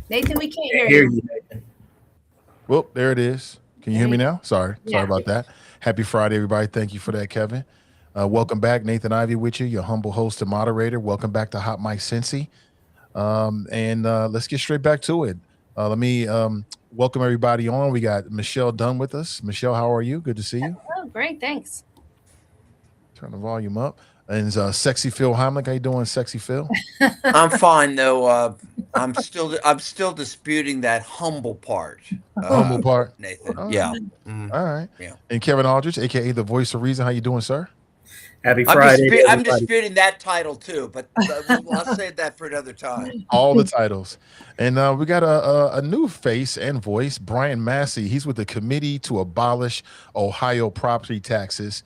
Nathan, we can't hear Hear you. you, Nathan. Well, there it is. Can you hear me Hey. now? Sorry Yeah. about that. Happy Friday, everybody. Thank you for that, Kevin. Welcome back, Nathan Ivey with you, your humble host and moderator. Welcome back to Hot Mic Cincy. And let's get straight back to it. Let me welcome everybody on. We got Michelle Dunn with us. Michelle, how are you? Good to see you. Oh, great. Thanks. Turn the volume up. And Sexy Phil Heimlich, how you doing, Sexy Phil? I'm fine though. I'm still disputing that humble part. Humble part. Nathan. All Yeah. right. Mhm. All right. Yeah. And Kevin Aldridge, aka the voice of reason. How you doing, sir? Happy Friday. I'm everybody. disputing that title too, but I'll save that for another time. All the titles. And we got a new face and voice, Brian Massey. He's with the Committee to Abolish Ohio Property Taxes.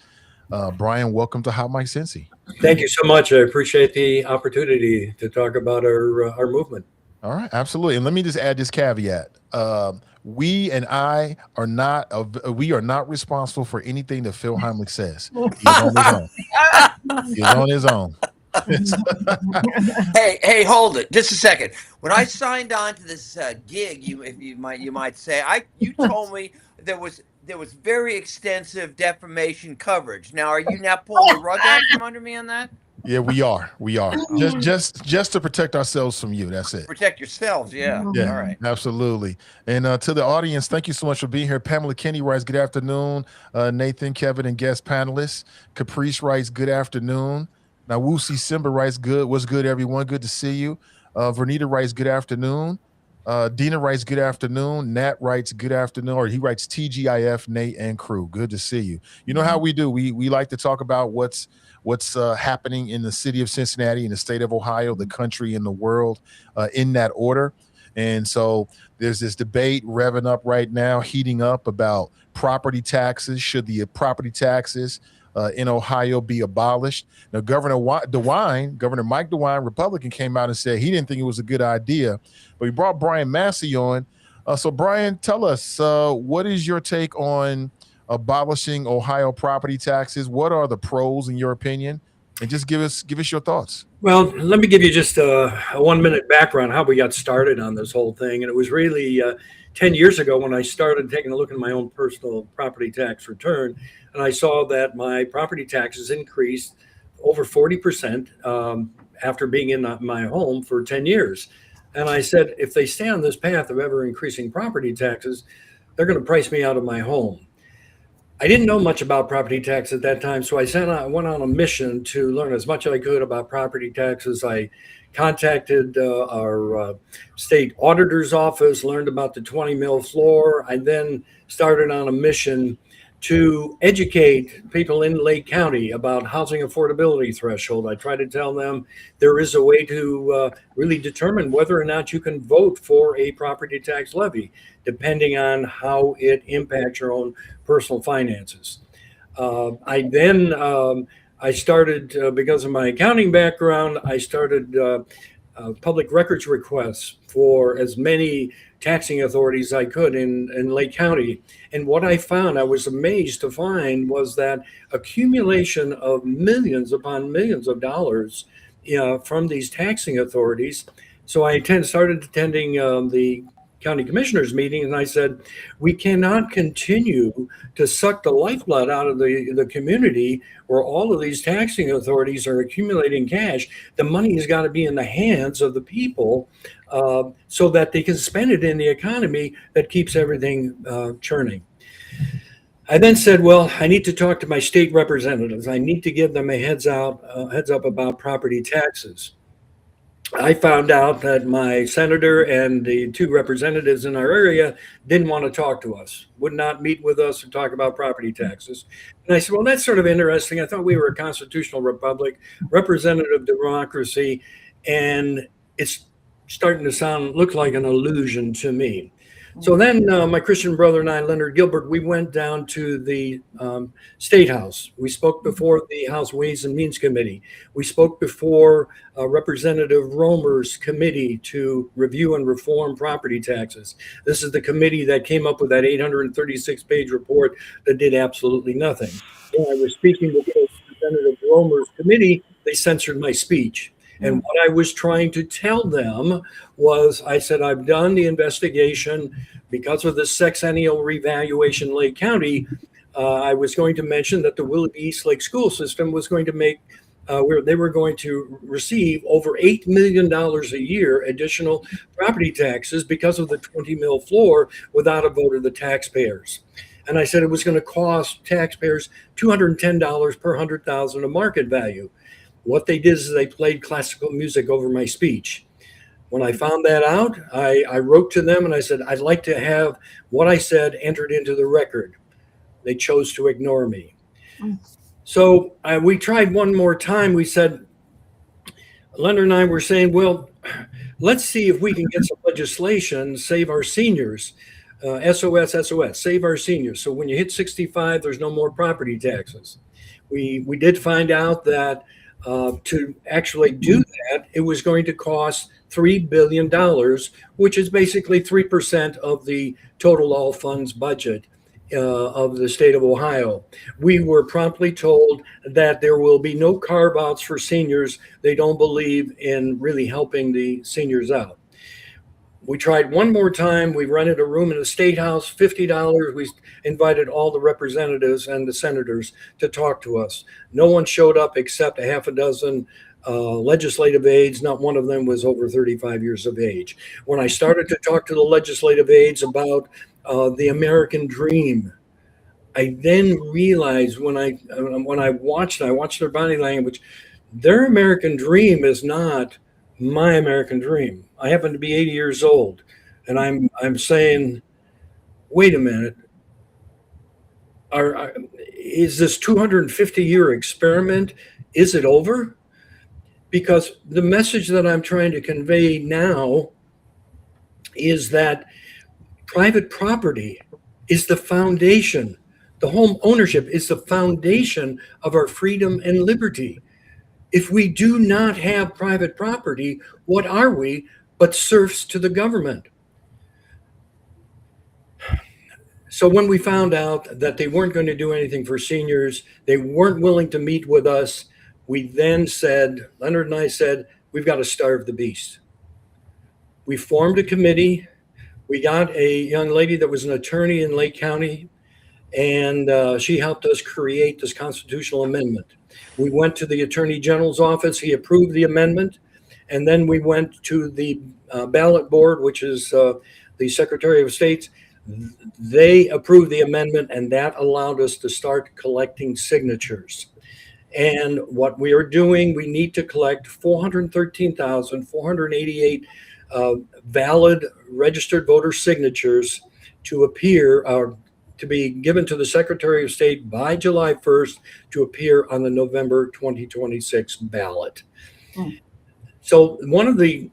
Brian, welcome to Hot Mic Cincy. Thank you so much. I appreciate the opportunity to talk about our movement. All right, absolutely. And let me just add this caveat. We and I are not responsible for anything that Phil Heimlich says. He's on his own. He's on his own. Hey, hold it, just a second. When I signed on to this gig, you might say, you told me there was very extensive defamation coverage. Now, are you now pulling the rug out from under me on that? Yeah, we are. Just to protect ourselves from you. That's it. Protect yourselves. Yeah. All right. Absolutely. And to the audience, thank you so much for being here. Pamela Kinney writes, good afternoon. Nathan, Kevin, and guest panelists. Caprice writes, good afternoon. Now, Woosie Simba writes, good. What's good, everyone? Good to see you. Vernita writes, good afternoon. Dina writes, good afternoon. Nat writes, good afternoon. Or he writes, TGIF, Nate, and crew. Good to see you. You know how we do. We like to talk about what's happening in the city of Cincinnati, in the state of Ohio, the country, and the world in that order. And so there's this debate revving up right now, heating up about property taxes. Should the property taxes in Ohio be abolished? Now, Governor Mike DeWine, Republican, came out and said he didn't think it was a good idea, but he brought Brian Massey on. So Brian, tell us, what is your take on abolishing Ohio property taxes? What are the pros in your opinion? And just give us your thoughts. Well, let me give you just a 1-minute background how we got started on this whole thing. And it was really 10 years ago when I started taking a look at my own personal property tax return. And I saw that my property taxes increased over 40% after being in my home for 10 years. And I said, if they stay on this path of ever increasing property taxes, they're going to price me out of my home. I didn't know much about property tax at that time, so I went on a mission to learn as much as I could about property taxes. I contacted our state auditor's office, learned about the 20 mil floor. I then started on a mission to educate people in Lake County about housing affordability threshold. I try to tell them there is a way to really determine whether or not you can vote for a property tax levy, depending on how it impacts your own personal finances. I started, because of my accounting background, I started public records requests for as many taxing authorities I could in Lake County. And what I found, I was amazed to find, was that accumulation of millions upon millions of dollars from these taxing authorities. So I started attending the county commissioners meeting, and I said, we cannot continue to suck the lifeblood out of the community where all of these taxing authorities are accumulating cash. The money has got to be in the hands of the people so that they can spend it in the economy that keeps everything churning. I then said, well, I need to talk to my state representatives. I need to give them a heads up about property taxes. I found out that my senator and the two representatives in our area didn't want to talk to us, would not meet with us and talk about property taxes. And I said, well, that's sort of interesting. I thought we were a constitutional republic, representative democracy, and it's starting to look like an illusion to me. So then my Christian brother and I, Leonard Gilbert, we went down to the State House. We spoke before the House Ways and Means Committee. We spoke before Representative Romer's committee to review and reform property taxes. This is the committee that came up with that 836-page report that did absolutely nothing. When I was speaking before Representative Romer's committee, they censored my speech. And what I was trying to tell them was, I said, I've done the investigation because of the sexennial revaluation in Lake County. I was going to mention that the Willoughby East Lake school system was going to make, they were going to receive over $8 million a year additional property taxes because of the 20 mil floor without a vote of the taxpayers. And I said it was going to cost taxpayers $210 per 100,000 of market value. What they did is they played classical music over my speech. When I found that out, I wrote to them and I said, I'd like to have what I said entered into the record. They chose to ignore me. So we tried one more time. We said, Leonard and I were saying, well, let's see if we can get some legislation, save our seniors. SOS, save our seniors. So when you hit 65, there's no more property taxes. We did find out that to actually do that, it was going to cost $3 billion, which is basically 3% of the total all funds budget of the state of Ohio. We were promptly told that there will be no carve-outs for seniors. They don't believe in really helping the seniors out. We tried one more time. We rented a room in the State House, $50. We invited all the representatives and the senators to talk to us. No one showed up except a half a dozen legislative aides. Not one of them was over 35 years of age. When I started to talk to the legislative aides about the American dream, I then realized when I watched their body language, their American dream is not my American dream. I happen to be 80 years old, and I'm saying, wait a minute. Is this 250-year experiment, is it over? Because the message that I'm trying to convey now is that private property is the foundation. The home ownership is the foundation of our freedom and liberty. If we do not have private property, what are we but serfs to the government? So when we found out that they weren't going to do anything for seniors, they weren't willing to meet with us, we then said, Leonard and I said, we've got to starve the beast. We formed a committee. We got a young lady that was an attorney in Lake County, and she helped us create this constitutional amendment. We went to the Attorney General's office. He approved the amendment. And then we went to the ballot board, which is the Secretary of State. They approved the amendment, and that allowed us to start collecting signatures. And what we are doing, we need to collect 413,488 valid registered voter signatures to appear, to be given to the Secretary of State by July 1st to appear on the November 2026 ballot. So one of the,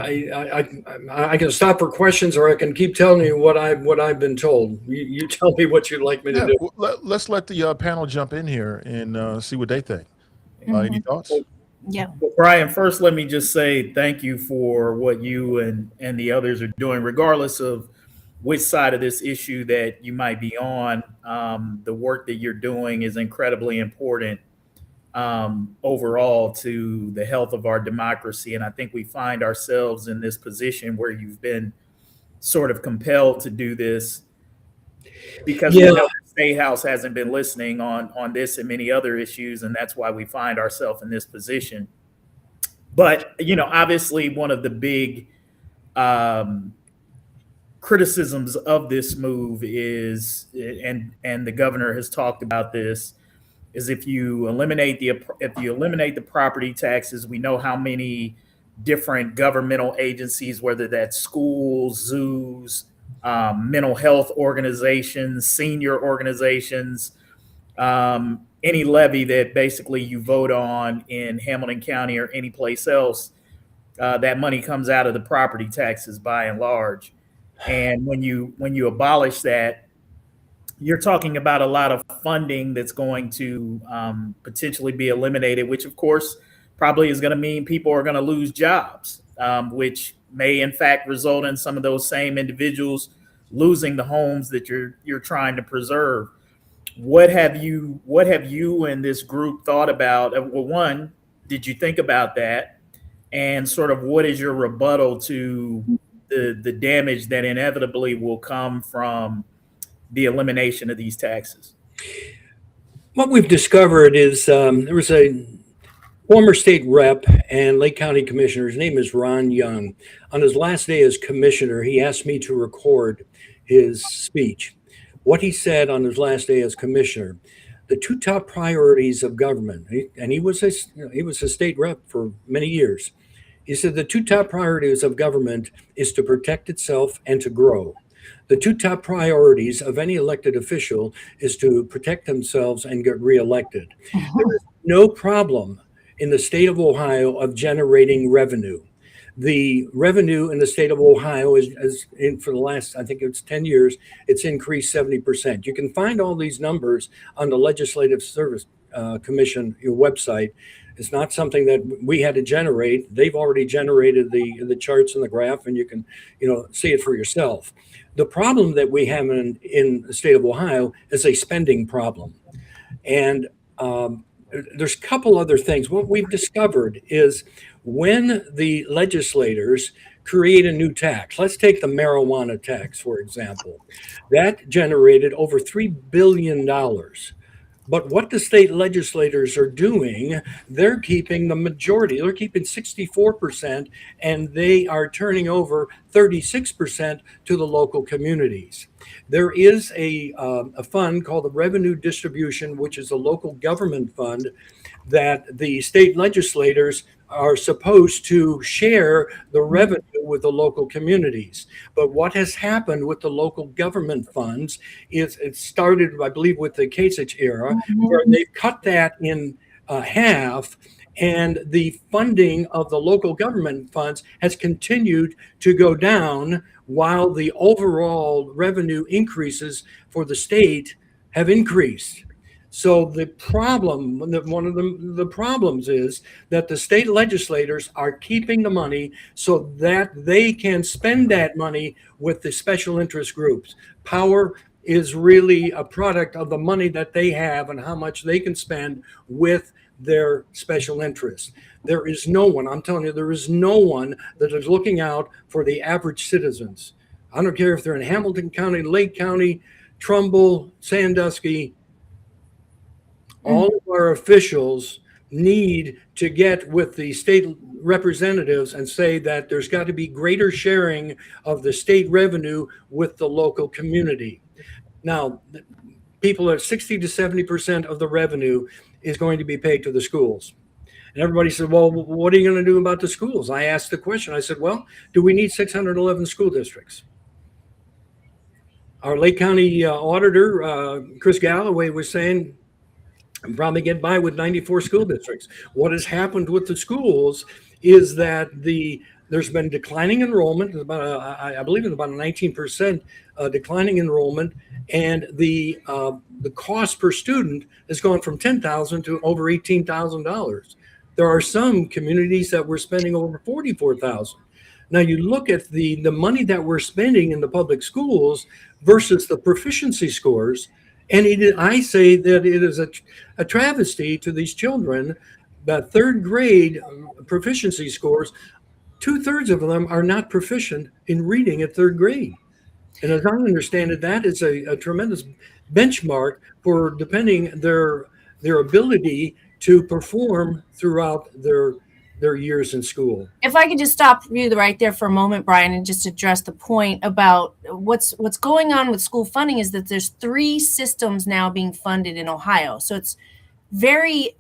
I can stop for questions, or I can keep telling you what I've been told. You tell me what you'd like me to do. Well, let's let the panel jump in here and see what they think. Any thoughts? Yeah. Well, Brian, first, let me just say thank you for what you and the others are doing, regardless of which side of this issue that you might be on. The work that you're doing is incredibly important overall to the health of our democracy. And I think we find ourselves in this position where you've been sort of compelled to do this because we know the State House hasn't been listening on this and many other issues. And that's why we find ourselves in this position. But, obviously one of the big criticisms of this move is, and the governor has talked about this, is if you eliminate the property taxes, we know how many different governmental agencies, whether that's schools, zoos, mental health organizations, senior organizations, any levy that basically you vote on in Hamilton County or any place else, that money comes out of the property taxes by and large. And when you abolish that, you're talking about a lot of funding that's going to potentially be eliminated, which of course probably is going to mean people are going to lose jobs, which may in fact result in some of those same individuals losing the homes that you're trying to preserve. What have you and this group thought about? Well, one, did you think about that? And sort of what is your rebuttal to the damage that inevitably will come from the elimination of these taxes? What we've discovered is there was a former state rep and Lake County commissioner. His name is Ron Young. On his last day as commissioner, he asked me to record his speech. What he said on his last day as commissioner: the two top priorities of government, and he was a state rep for many years. He said the two top priorities of government is to protect itself and to grow. The two top priorities of any elected official is to protect themselves and get reelected. There is no problem in the state of Ohio of generating revenue. The revenue in the state of Ohio is for the last, I think it's 10 years, it's increased 70%. You can find all these numbers on the Legislative Service Commission website. It's not something that we had to generate. They've already generated the charts and the graph, and you can see it for yourself. The problem that we have in the state of Ohio is a spending problem. And there's a couple other things. What we've discovered is when the legislators create a new tax, let's take the marijuana tax, for example, that generated over $3 billion. But what the state legislators are doing, they're keeping the majority. They're keeping 64%, and they are turning over 36% to the local communities. There is a fund called the Revenue Distribution, which is a local government fund that the state legislators are supposed to share the revenue with the local communities. But what has happened with the local government funds is it started, I believe, with the Kasich era, where they've cut that in half, and the funding of the local government funds has continued to go down while the overall revenue increases for the state have increased. So the problem, one of the problems is that the state legislators are keeping the money so that they can spend that money with the special interest groups. Power is really a product of the money that they have and how much they can spend with their special interests. There is no one, I'm telling you, there is no one that is looking out for the average citizens. I don't care if they're in Hamilton County, Lake County, Trumbull, Sandusky. All of our officials need to get with the state representatives and say that there's got to be greater sharing of the state revenue with the local community. Now, people are 60 to 70% of the revenue is going to be paid to the schools. And everybody said, well, what are you going to do about the schools? I asked the question. I said, well, do we need 611 school districts? Our Lake County auditor, Chris Galloway, was saying, and probably get by with 94 school districts. What has happened with the schools is that there's been declining enrollment, I believe it's about a 19% declining enrollment, and the cost per student has gone from $10,000 to over $18,000. There are some communities that we're spending over $44,000. Now you look at the money that we're spending in the public schools versus the proficiency scores, and I say that it is a travesty to these children that third grade proficiency scores, 2/3 of them are not proficient in reading at third grade. And as I understand it, that is a tremendous benchmark for depending their ability to perform throughout their years in school. If I could just stop you right there for a moment, Brian, and just address the point about what's going on with school funding is that there's 3 systems now being funded in Ohio. So it's very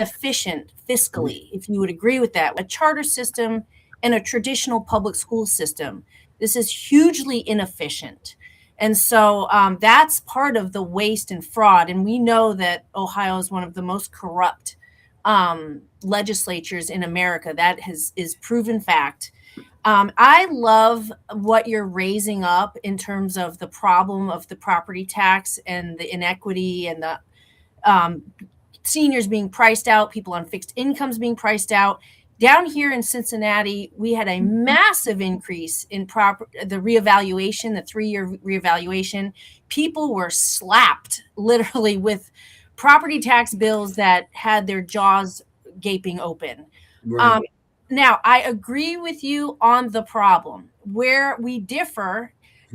inefficient fiscally, if you would agree with that. A charter system and a traditional public school system. This is hugely inefficient. And so that's part of the waste and fraud. And we know that Ohio is one of the most corrupt legislatures in America. That is proven fact. I love what you're raising up in terms of the problem of the property tax and the inequity and the seniors being priced out, people on fixed incomes being priced out. Down here in Cincinnati, we had a massive increase in the reevaluation, the 3-year reevaluation. People were slapped literally with property tax bills that had their jaws gaping open. Right. Now, I agree with you on the problem. Where we differ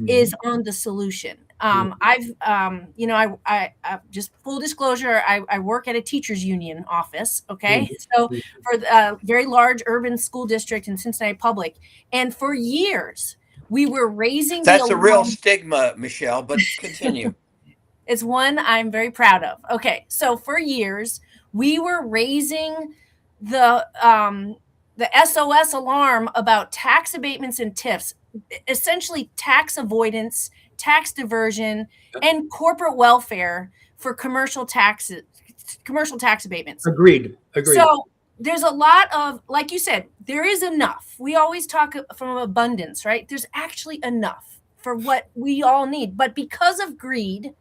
is on the solution. I've just full disclosure, I work at a teachers union office. Okay. So for a very large urban school district in Cincinnati Public. And for years, we were raising That's a real stigma, Michelle, but continue. It's one I'm very proud of. Okay. So for years, we were raising the SOS alarm about tax abatements and TIFs, essentially tax avoidance, tax diversion, and corporate welfare for commercial tax abatements. Agreed. So there's a lot of, like you said, there is enough. We always talk from abundance, right? There's actually enough for what we all need. But because of greed,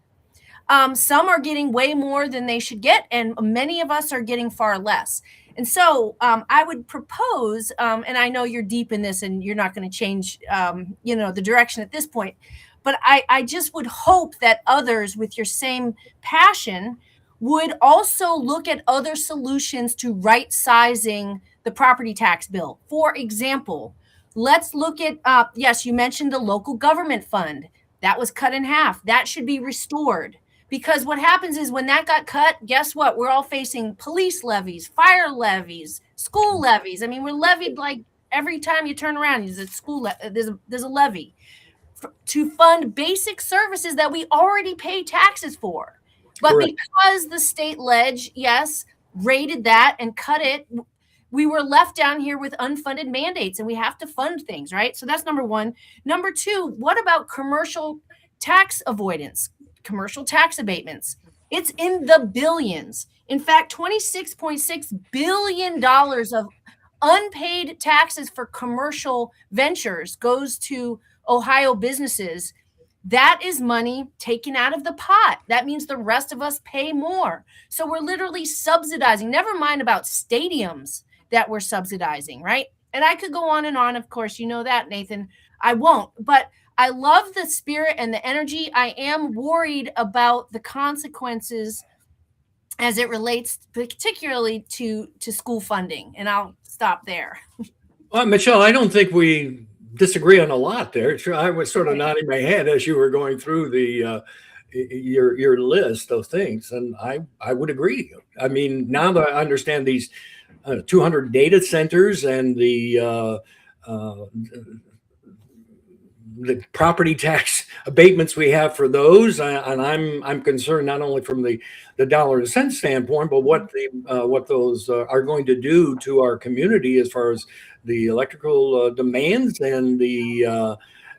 some are getting way more than they should get, and many of us are getting far less. And so I would propose, and I know you're deep in this and you're not going to change, the direction at this point, but I just would hope that others with your same passion would also look at other solutions to right sizing the property tax bill. For example, let's look at, yes, you mentioned the local government fund. That was cut in half. That should be restored. Because what happens is when that got cut, guess what? We're all facing police levies, fire levies, school levies. I mean, we're levied like every time you turn around, there's a school, there's a levy to fund basic services that we already pay taxes for. But correct. Because the state ledge, yes, raided that and cut it, we were left down here with unfunded mandates, and we have to fund things, right? So that's number one. Number two, what about commercial tax avoidance? Commercial tax abatements. It's in the billions. In fact, $26.6 billion of unpaid taxes for commercial ventures goes to Ohio businesses. That is money taken out of the pot. That means the rest of us pay more. So we're literally subsidizing, never mind about stadiums that we're subsidizing, right? And I could go on and on. Of course, you know that, Nathan. I won't, but I love the spirit and the energy. I am worried about the consequences as it relates particularly to school funding. And I'll stop there. Well, Michelle, I don't think we disagree on a lot there. I was sort of nodding my head as you were going through your list of things, and I would agree. I mean, now that I understand these 200 data centers and the property tax abatements we have for those, and I'm concerned not only from the dollar and cent standpoint, but what those are going to do to our community as far as the electrical demands and the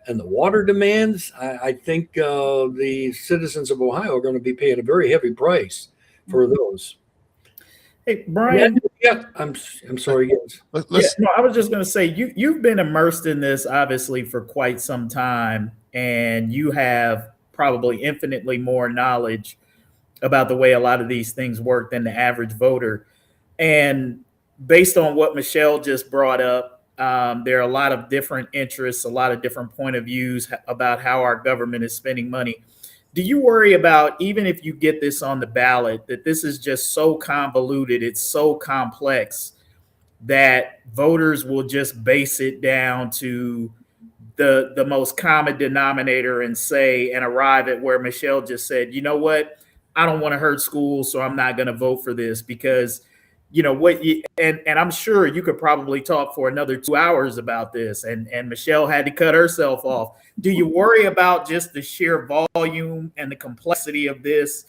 water demands. I think the citizens of Ohio are going to be paying a very heavy price for those. Hey, Brian. Yeah, I'm sorry. Yes. No, I was just going to say you've been immersed in this obviously for quite some time, and you have probably infinitely more knowledge about the way a lot of these things work than the average voter. And based on what Michelle just brought up, there are a lot of different interests, a lot of different point of views about how our government is spending money. Do you worry about, even if you get this on the ballot, that this is just so convoluted, it's so complex, that voters will just base it down to the most common denominator and say, and arrive at where Michelle just said, you know what, I don't want to hurt schools, so I'm not going to vote for this because, you know what, and I'm sure you could probably talk for another 2 hours about this, and Michelle had to cut herself off. Do you worry about just the sheer volume and the complexity of this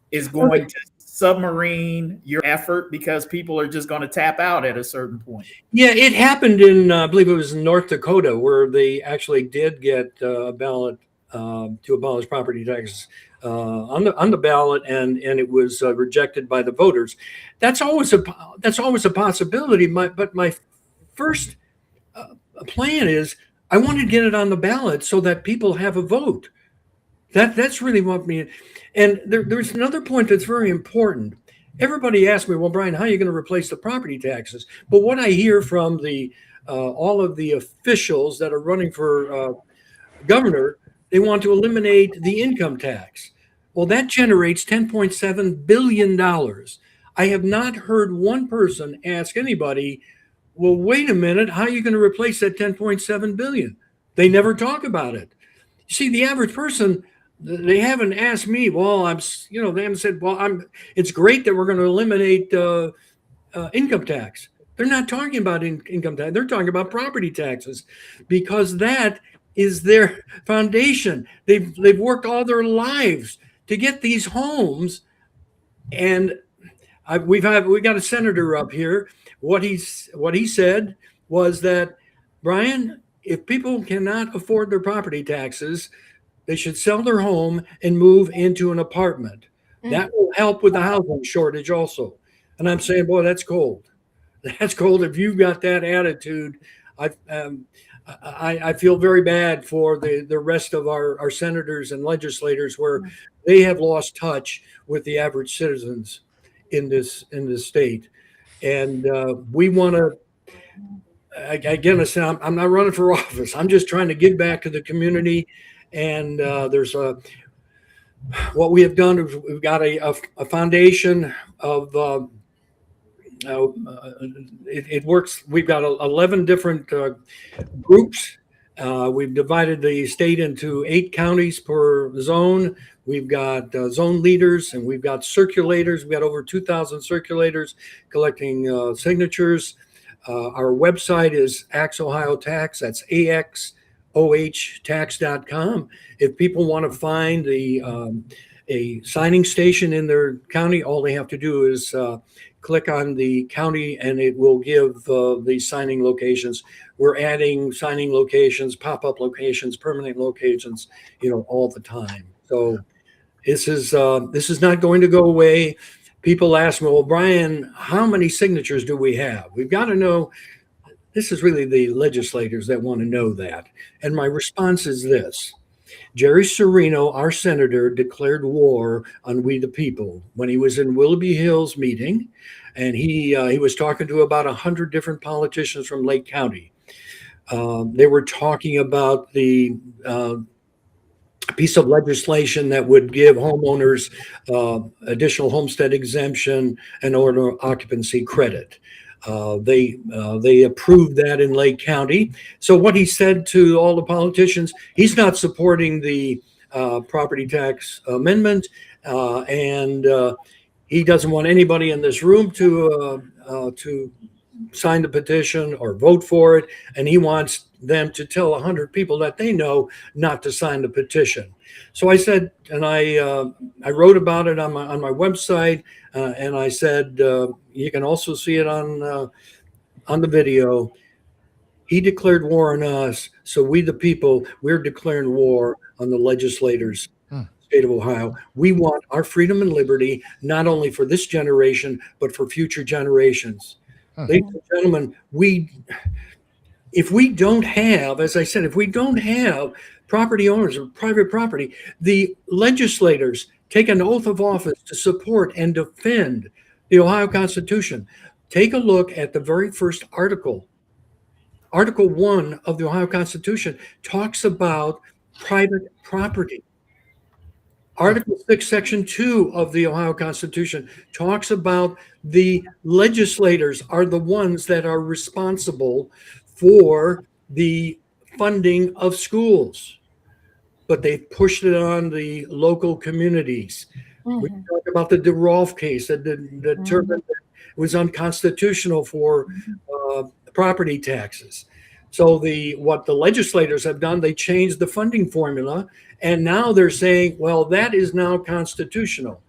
is going to submarine your effort because people are just going to tap out at a certain point? Yeah, it happened in, I believe it was in North Dakota, where they actually did get a ballot to abolish property taxes on the ballot, and it was rejected by the voters. That's always a possibility. But my first plan is I want to get it on the ballot so that people have a vote. That's really what me. And there's another point that's very important. Everybody asks me, well, Brian, how are you going to replace the property taxes? But what I hear from the all of the officials that are running for governor, they want to eliminate the income tax. Well, that generates $10.7 billion. I have not heard one person ask anybody, well, wait a minute, how are you going to replace that 10.7 billion? They never talk about it. You see, the average person, they haven't asked me, well, they haven't said, well, it's great that we're going to eliminate income tax. They're not talking about income tax. They're talking about property taxes, because that is their foundation. They've worked all their lives to get these homes. And we got a senator up here. What he said was that, Brian, if people cannot afford their property taxes, they should sell their home and move into an apartment. That will help with the housing shortage also. And I'm saying, boy, that's cold. That's cold. If you've got that attitude, I feel very bad for the rest of our senators and legislators, where they have lost touch with the average citizens in this state. And we want to, again, I'm not running for office. I'm just trying to give back to the community. And there's what we have done is we've got a foundation of it works. We've got 11 different groups. We've divided the state into 8 counties per zone. We've got zone leaders, and we've got circulators. We've got over 2,000 circulators collecting signatures. Our website is Axe Ohio Tax. That's AXOHtax.com. If people want to find a signing station in their county, all they have to do is click on the county, and it will give the signing locations. We're adding signing locations, pop-up locations, permanent locations, all the time. So this is not going to go away. People ask me, well, Brian, how many signatures do we have? We've got to know. This is really the legislators that want to know that. And my response is this. Jerry Serino, our senator, declared war on we the people when he was in Willoughby Hills meeting, and he was talking to about 100 different politicians from Lake County. They were talking about the piece of legislation that would give homeowners additional homestead exemption and owner occupancy credit. They approved that in Lake County. So what he said to all the politicians, he's not supporting the property tax amendment, and he doesn't want anybody in this room to sign the petition or vote for it, and he wants them to tell 100 people that they know not to sign the petition. So I said, and I wrote about it on my website, and I said you can also see it on the video. He declared war on us, so we the people, we're declaring war on the legislators. State of Ohio. We want our freedom and liberty, not only for this generation, but for future generations. Ladies and gentlemen, if we don't have, as I said, if we don't have property owners of private property, the legislators take an oath of office to support and defend the Ohio Constitution. Take a look at the very first article. Article 1 of the Ohio Constitution talks about private property. Article 6, Section 2 of the Ohio Constitution talks about the legislators are the ones that are responsible for the funding of schools, but they've pushed it on the local communities. We talked about the DeRolf case that determined that it was unconstitutional for property taxes. So what the legislators have done, they changed the funding formula, and now they're saying, well, that is now constitutional.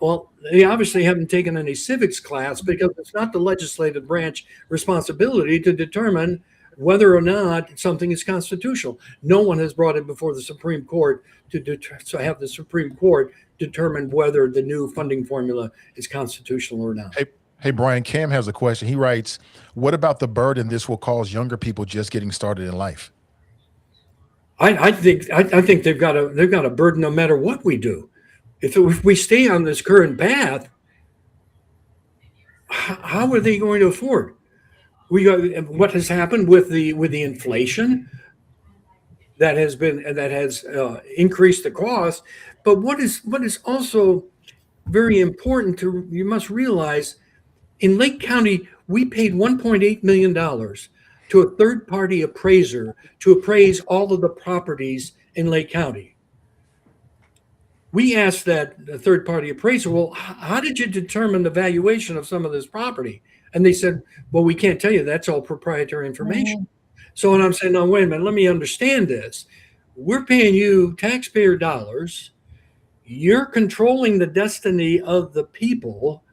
Well, they obviously haven't taken any civics class, because it's not the legislative branch responsibility to determine whether or not something is constitutional. No one has brought it before the Supreme Court to have the Supreme Court determine whether the new funding formula is constitutional or not. Hey, Brian, Cam has a question. He writes, what about the burden this will cause younger people just getting started in life? I think they've got a burden no matter what we do. If we stay on this current path, how are they going to afford? What has happened with the inflation that has increased the cost. But what is also very important you must realize, in Lake County, we paid $1.8 million to a third-party appraiser to appraise all of the properties in Lake County. We asked that third-party appraiser, well, how did you determine the valuation of some of this property? And they said, well, we can't tell you. That's all proprietary information. So when I'm saying, no, wait a minute, let me understand this. We're paying you taxpayer dollars. You're controlling the destiny of the people,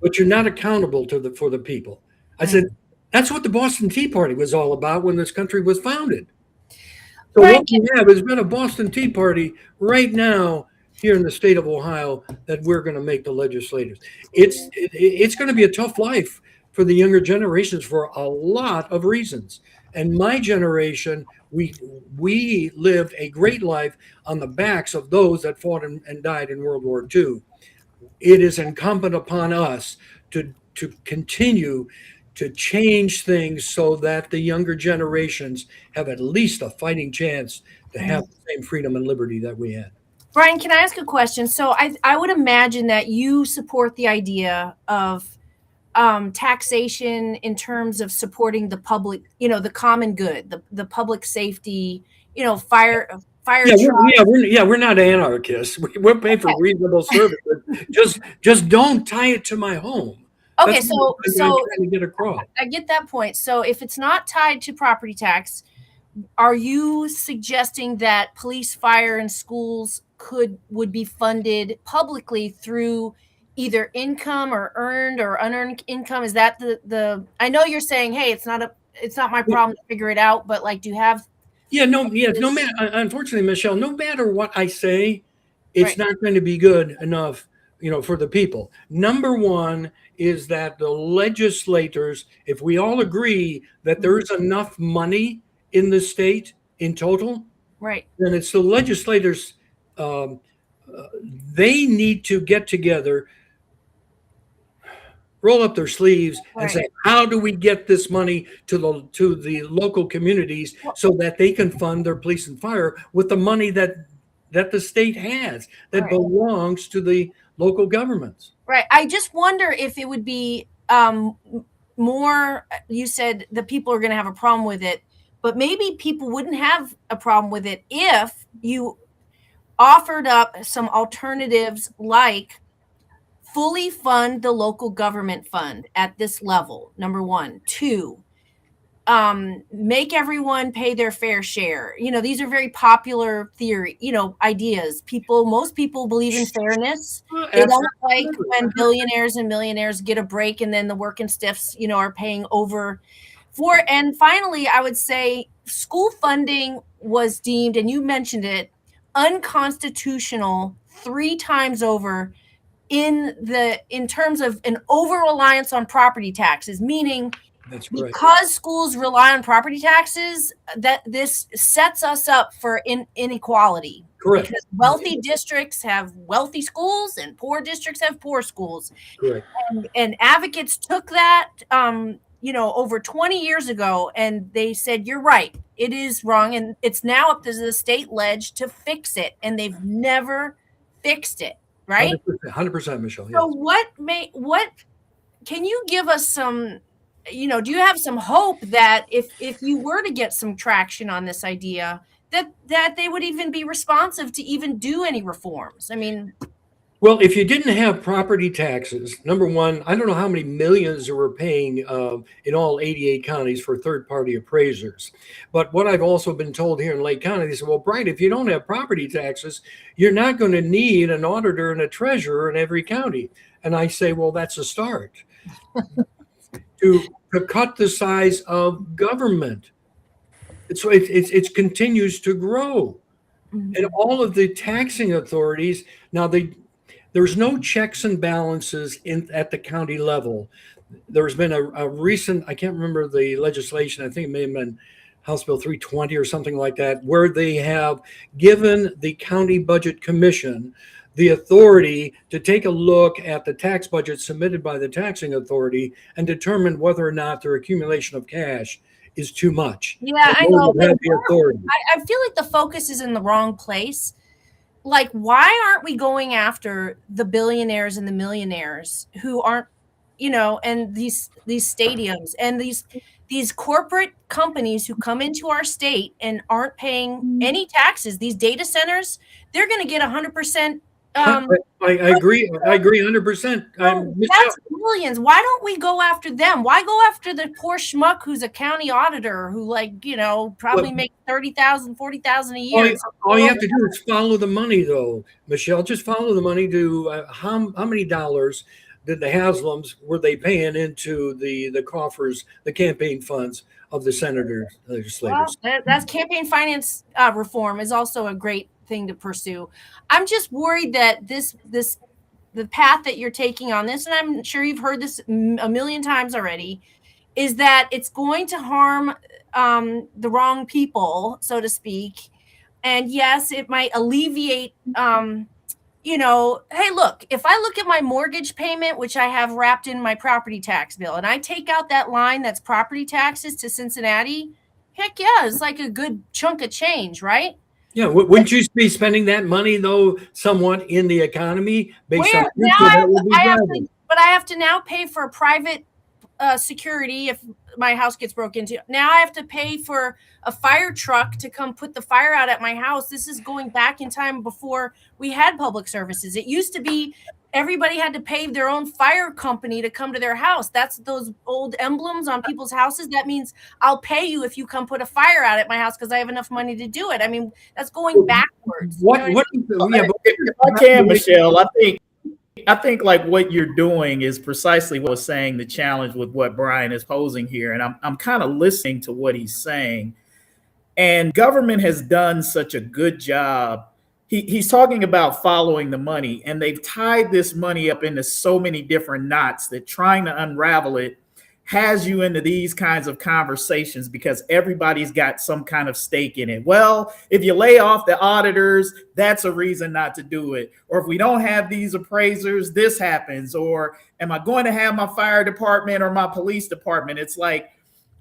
but you're not accountable for the people. I said, that's what the Boston Tea Party was all about when this country was founded. So what we have has been a Boston Tea Party right now here in the state of Ohio that we're going to make the legislators. It's going to be a tough life for the younger generations for a lot of reasons. And my generation, we lived a great life on the backs of those that fought and died in World War II. It is incumbent upon us to continue to change things so that the younger generations have at least a fighting chance to have the same freedom and liberty that we had. Brian, can I ask a question? So I would imagine that you support the idea of taxation in terms of supporting the public, the common good, the public safety, fire. We're not anarchists. We're paying for reasonable service. Just don't tie it to my home. Okay, That's so trying to get across. I get that point. So if it's not tied to property tax, are you suggesting that police, fire, and schools would be funded publicly through either income or earned or unearned income? Is that the I know you're saying, hey, it's not my problem to figure it out, but do you have? No matter. Unfortunately, Michelle, no matter what I say, it's not going to be good enough, for the people. Number one is that the legislators, if we all agree that there is enough money in the state in total, then it's the legislators. They need to get together, roll up their sleeves, and say, how do we get this money to the local communities so that they can fund their police and fire with the money that the state has that belongs to the local governments? Right. I just wonder if it would be more. You said the people are going to have a problem with it, but maybe people wouldn't have a problem with it if you offered up some alternatives like fully fund the local government fund at this level, number one. Two, make everyone pay their fair share. These are very popular theory, ideas. Most people believe in fairness. They don't like when billionaires and millionaires get a break and then the working stiffs, are paying over for. And finally, I would say school funding was deemed, and you mentioned it, unconstitutional 3 times over in terms of an over-reliance on property taxes, meaning because schools rely on property taxes, that this sets us up for inequality. Correct. Because wealthy districts have wealthy schools and poor districts have poor schools. Correct. And advocates took that, over 20 years ago, and they said, you're right, it is wrong. And it's now up to the state ledge to fix it. And they've never fixed it. Right? 100%, Michelle. Yes. So what can you give us some, do you have some hope that if you were to get some traction on this idea, that they would even be responsive to even do any reforms? I mean, well, if you didn't have property taxes, number one, I don't know how many millions they were paying in all 88 counties for third-party appraisers. But what I've also been told here in Lake County, they said, well, Brian, if you don't have property taxes, you're not going to need an auditor and a treasurer in every county. And I say, well, that's a start. to cut the size of government. So it continues to grow. Mm-hmm. And all of the taxing authorities, now there's no checks and balances at the county level. There's been a recent, I can't remember the legislation, I think it may have been House Bill 320 or something like that, where they have given the county budget commission the authority to take a look at the tax budget submitted by the taxing authority and determine whether or not their accumulation of cash is too much. Yeah, I know. I feel like the focus is in the wrong place. Like, why aren't we going after the billionaires and the millionaires who aren't, and these stadiums and these corporate companies who come into our state and aren't paying any taxes? These data centers, they're going to get 100%. I agree. I agree 100%. That's millions. Why don't we go after them? Why go after the poor schmuck who's a county auditor who, probably makes $30,000, $40,000 a year? All you have to do is follow the money, though, Michelle. Just follow the money to how many dollars did the Haslams were they paying into the coffers, the campaign funds of the senators, legislators? Well, that's campaign finance reform is also a great thing to pursue. I'm just worried that the path that you're taking on this, and I'm sure you've heard this a million times already, is that it's going to harm the wrong people, so to speak. And yes, it might alleviate, hey, look, if I look at my mortgage payment, which I have wrapped in my property tax bill, and I take out that line that's property taxes to Cincinnati, heck yeah, it's like a good chunk of change, right? Yeah, wouldn't you be spending that money, though, somewhat in the economy based on now I have to now pay for a private security if my house gets broken into. Now I have to pay for a fire truck to come put the fire out at my house. This is going back in time before we had public services. It used to be everybody had to pay their own fire company to come to their house. That's those old emblems on people's houses. That means I'll pay you if you come put a fire out at my house because I have enough money to do it. I mean, that's going backwards. If I can, Michelle, I think like what you're doing is precisely what I was saying, the challenge with what Brian is posing here. And I'm kind of listening to what he's saying. And government has done such a good job. He's talking about following the money, and they've tied this money up into so many different knots that trying to unravel it has you into these kinds of conversations because everybody's got some kind of stake in it. Well, if you lay off the auditors, that's a reason not to do it. Or if we don't have these appraisers, this happens. Or am I going to have my fire department or my police department? It's like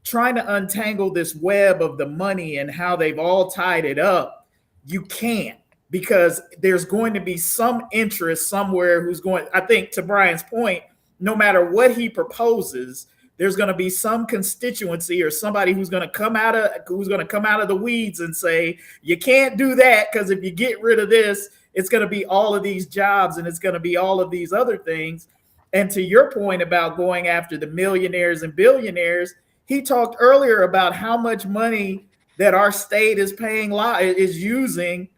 trying to untangle this web of the money and how they've all tied it up. You can't. Because there's going to be some interest somewhere who's going, I think to Brian's point, no matter what he proposes, there's going to be some constituency or somebody who's going to come out of the weeds and say, you can't do that, because if you get rid of this, it's going to be all of these jobs and it's going to be all of these other things. And to your point about going after the millionaires and billionaires, he talked earlier about how much money that our state is is using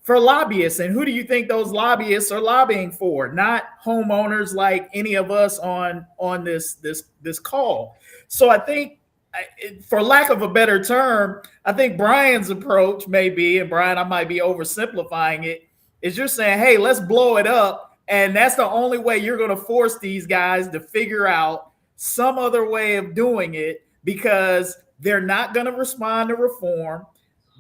for lobbyists. And who do you think those lobbyists are lobbying for? Not homeowners like any of us on this call. So I think, for lack of a better term, I think Brian's approach may be, and Brian, I might be oversimplifying it, is you're saying, hey, let's blow it up. And that's the only way you're going to force these guys to figure out some other way of doing it, because they're not going to respond to reform.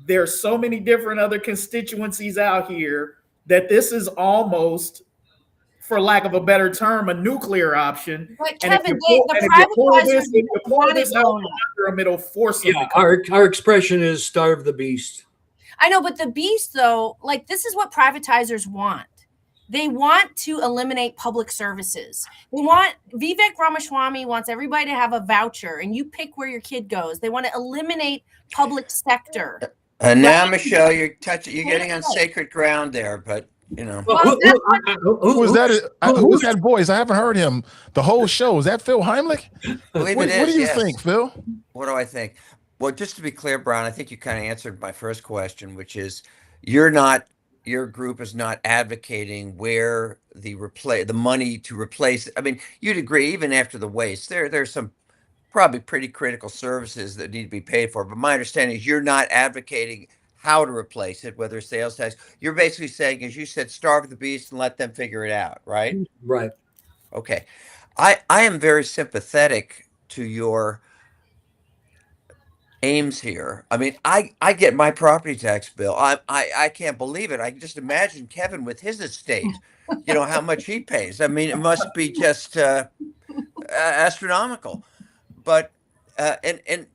There's so many different other constituencies out here that this is almost, for lack of a better term, a nuclear option. But Kevin, the privatizers want it blown up. It'll force them. Yeah, our expression is starve the beast. I know, but the beast, though, like, this is what privatizers want. They want to eliminate public services. Vivek Ramaswamy wants everybody to have a voucher, and you pick where your kid goes. They want to eliminate public sector. And now, Michelle, you're getting on sacred ground there, but you know. Who was that? Who was that voice? I haven't heard him the whole show. Is that Phil Heimlich? What do you think, Phil? What do I think? Well, just to be clear, Brown, I think you kind of answered my first question, which is your group is not advocating where the money to replace. I mean, you'd agree, even after the waste, there's some probably pretty critical services that need to be paid for. But my understanding is you're not advocating how to replace it, whether sales tax. You're basically saying, as you said, starve the beast and let them figure it out, right? Right. Okay. I am very sympathetic to your aims here. I mean, I get my property tax bill. I can't believe it. I can just imagine Kevin with his estate, how much he pays. I mean, it must be just astronomical. But and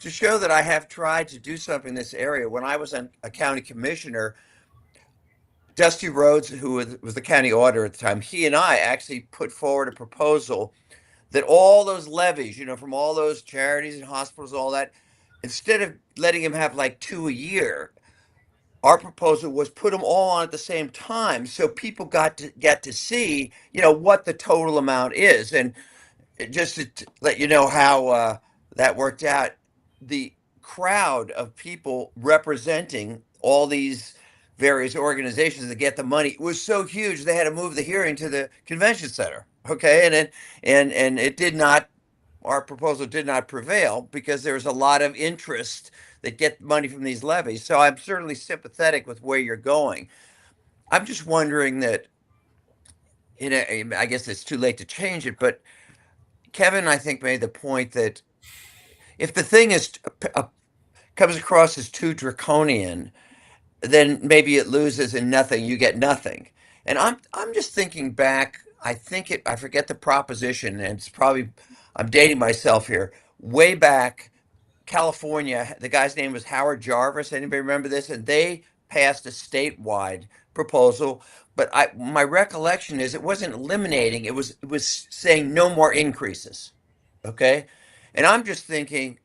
to show that I have tried to do something in this area, when I was a county commissioner, Dusty Rhodes, who was the county auditor at the time, he and I actually put forward a proposal that all those levies, from all those charities and hospitals, all that, instead of letting him have like 2 a year, our proposal was put them all on at the same time, so people got to get to see, what the total amount is. And just to let you know how that worked out, the crowd of people representing all these various organizations that get the money was so huge they had to move the hearing to the convention center. Okay, and it did not. Our proposal did not prevail because there's a lot of interest that get money from these levies. So I'm certainly sympathetic with where you're going. I'm just wondering that, I guess it's too late to change it, but Kevin, I think, made the point that if the thing comes across as too draconian, then maybe it loses and you get nothing. And I'm just thinking back. I forget the proposition, and it's probably, I'm dating myself here. Way back, California, the guy's name was Howard Jarvis. Anybody remember this? And they passed a statewide proposal. But my recollection is it wasn't eliminating. It was saying no more increases. Okay, and I'm just thinking,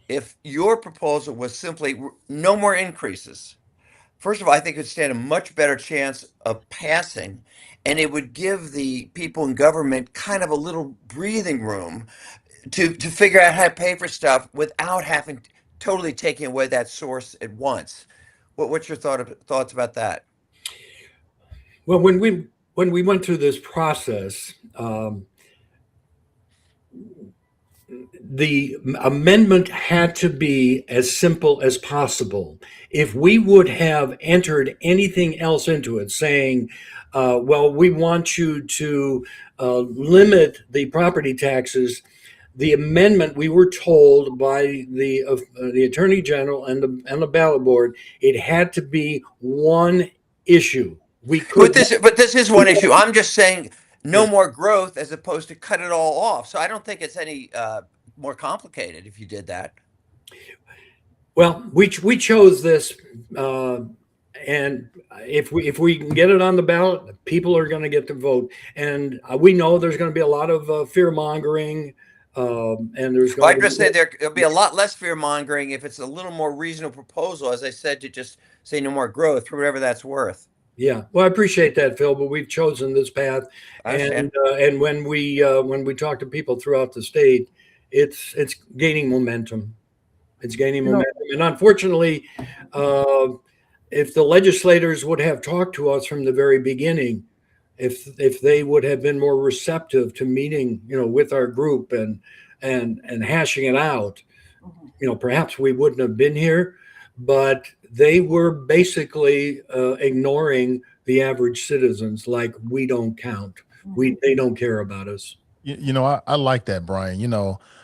if your proposal was simply no more increases, first of all, I think it would stand a much better chance of passing, and it would give the people in government kind of a little breathing room to figure out how to pay for stuff without having totally taking away that source at once. What's your thoughts about that? Well, when we went through this process, the amendment had to be as simple as possible. If we would have entered anything else into it, saying, well, we want you to limit the property taxes, the amendment, we were told by the Attorney General and the ballot board, it had to be one issue. But this is one issue. I'm just saying no more growth as opposed to cut it all off. So I don't think it's any more complicated if you did that. Well, we chose this, and if we can get it on the ballot, people are going to get to vote. And we know there's going to be a lot of fear mongering And there's Well, I going just to say there'll be a lot less fear mongering if it's a little more reasonable proposal, as I said, to just say no more growth for whatever that's worth. Yeah, well, I appreciate that, Phil, but we've chosen this path, I understand. and when we talk to people throughout the state, it's gaining momentum. It's gaining momentum, and unfortunately, if the legislators would have talked to us from the very beginning, if they would have been more receptive to meeting, with our group and hashing it out, perhaps we wouldn't have been here. But they were basically ignoring the average citizens, like we don't count. They don't care about us. I like that, Brian.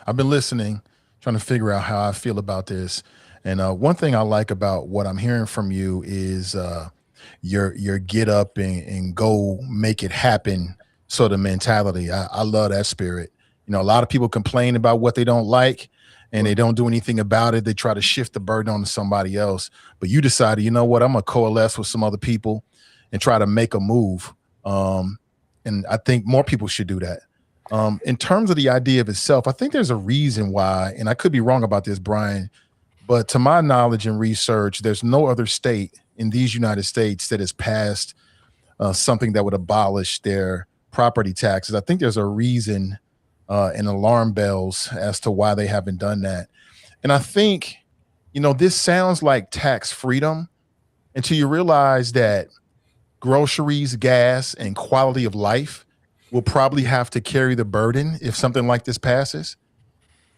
I've been listening, trying to figure out how I feel about this. And one thing I like about what I'm hearing from you is your get up and go make it happen sort of mentality. I love that spirit. A lot of people complain about what they don't like, and they don't do anything about it. They try to shift the burden onto somebody else. But you decided, you know what, I'm going to coalesce with some other people and try to make a move. And I think more people should do that. In terms of the idea of itself, I think there's a reason why, and I could be wrong about this, Brian, but to my knowledge and research, there's no other state in these United States that has passed something that would abolish their property taxes. I think there's a reason and alarm bells as to why they haven't done that. And I think, this sounds like tax freedom until you realize that groceries, gas, and quality of life will probably have to carry the burden if something like this passes.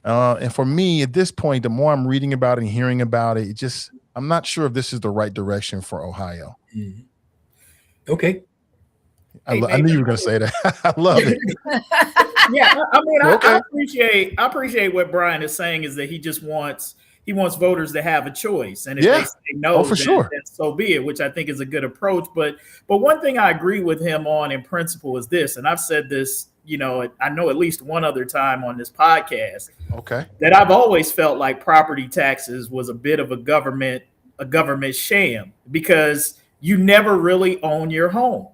And for me, at this point, the more I'm reading about it and hearing about it, I'm not sure if this is the right direction for Ohio. Mm-hmm. Okay. I knew you were going to say that. I love it. Yeah, I mean, Okay. I appreciate what Brian is saying, is that he wants voters to have a choice, and if they say no, for sure, then so be it, which I think is a good approach. But one thing I agree with him on in principle is this, and I've said this, I know at least one other time on this podcast. Okay. That I've always felt like property taxes was a bit of a government sham, because you never really own your home.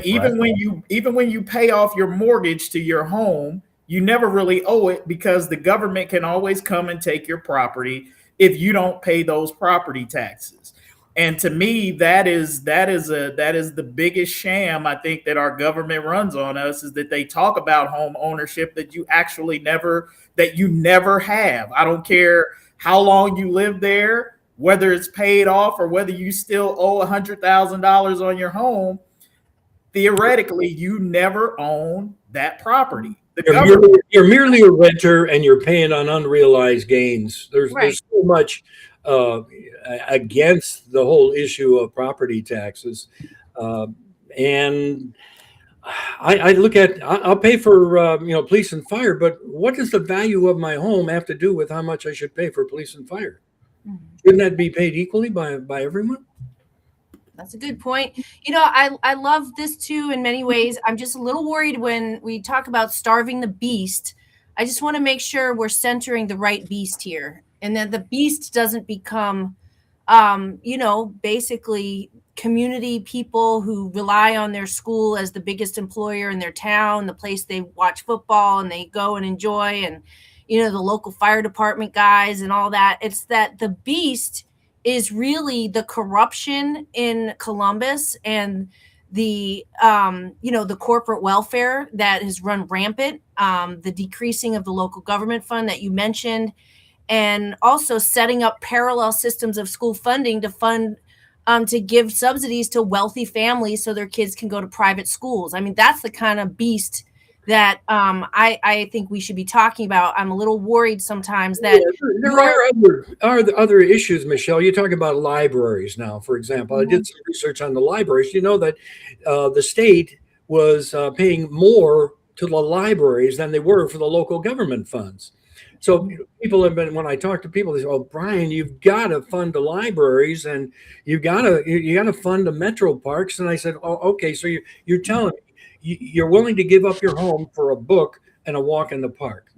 Even when you pay off your mortgage to your home, you never really owe it, because the government can always come and take your property if you don't pay those property taxes. And to me, that is the biggest sham I think that our government runs on us, is that they talk about home ownership that you never have. I don't care how long you live there, whether it's paid off or whether you still owe $100,000 on your home. Theoretically, you never own that property. You're merely a renter, and you're paying on unrealized gains. There's so much against the whole issue of property taxes, and I look at, I'll pay for police and fire, but what does the value of my home have to do with how much I should pay for police and fire? Shouldn't that be paid equally by everyone? That's a good point. I love this too in many ways. I'm just a little worried when we talk about starving the beast. I just want to make sure we're centering the right beast here, and that the beast doesn't become, basically community people who rely on their school as the biggest employer in their town, the place they watch football and they go and enjoy, and, the local fire department guys and all that. It's that the beast is really the corruption in Columbus and the, the corporate welfare that has run rampant, the decreasing of the local government fund that you mentioned, and also setting up parallel systems of school funding to fund, to give subsidies to wealthy families so their kids can go to private schools. I mean, that's the kind of beast that I think we should be talking about. I'm a little worried sometimes that there are other issues, Michelle. You talk about libraries now, for example. I did some research on the libraries. You know that the state was paying more to the libraries than they were for the local government funds. So people have been, when I talk to people, they say, "Oh, Brian, you've got to fund the libraries, and you got to fund the metro parks." And I said, "Oh, okay. So you're telling me you're willing to give up your home for a book and a walk in the park?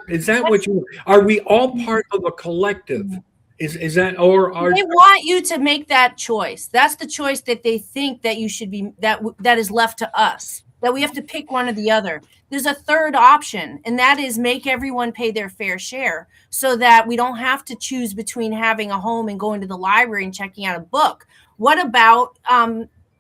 Is that what you? Are we all part of a collective? Is that, or are they want you to make that choice? That's the choice that they think that you should be, that is left to us. that we have to pick one or the other. There's a third option, and that is make everyone pay their fair share so that we don't have to choose between having a home and going to the library and checking out a book. What about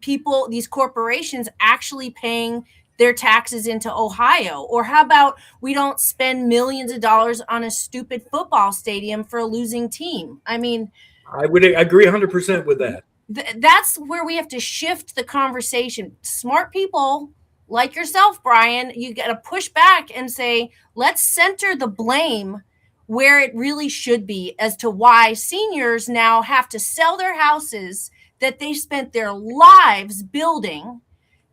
people, these corporations actually paying their taxes into Ohio? Or how about we don't spend millions of dollars on a stupid football stadium for a losing team? I mean, I would agree 100% with that. That's where we have to shift the conversation. Smart people like yourself, Brian, you got to push back and say, let's center the blame where it really should be as to why seniors now have to sell their houses that they spent their lives building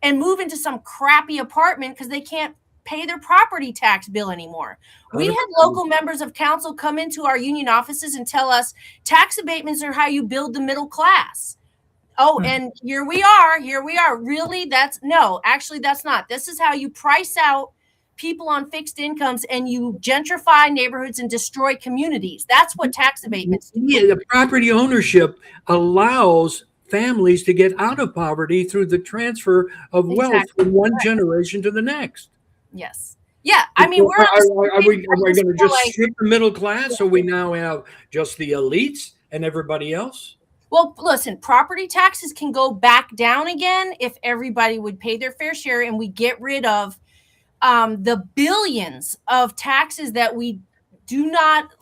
and move into some crappy apartment because they can't pay their property tax bill anymore. We had local members of council come into our union offices and tell us tax abatements are how you build the middle class. Oh, and here we are. Really? That's not. This is how you price out people on fixed incomes and you gentrify neighborhoods and destroy communities. That's what tax abatements do. Yeah, the property ownership allows families to get out of poverty through the transfer of wealth from one generation to the next. Yes. Yeah. I mean, are we going to just strip the middle class so we now have just the elites and everybody else? Well, listen, property taxes can go back down again if everybody would pay their fair share and we get rid of the billions of taxes that we do not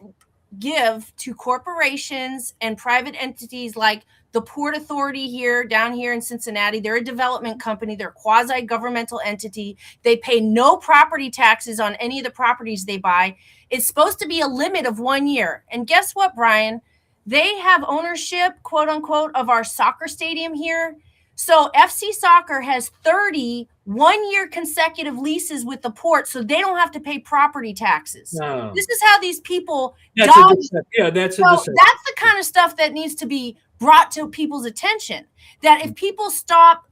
give to corporations and private entities like the Port Authority down here in Cincinnati. They're a development company. They're a quasi-governmental entity. They pay no property taxes on any of the properties they buy. It's supposed to be a limit of 1 year. And guess what, Brian? They have ownership, quote unquote, of our soccer stadium here. So FC Soccer has 30 one-year consecutive leases with the port, so they don't have to pay property taxes. No. This is how these people that's a deception. That's the kind of stuff that needs to be brought to people's attention. That if people stop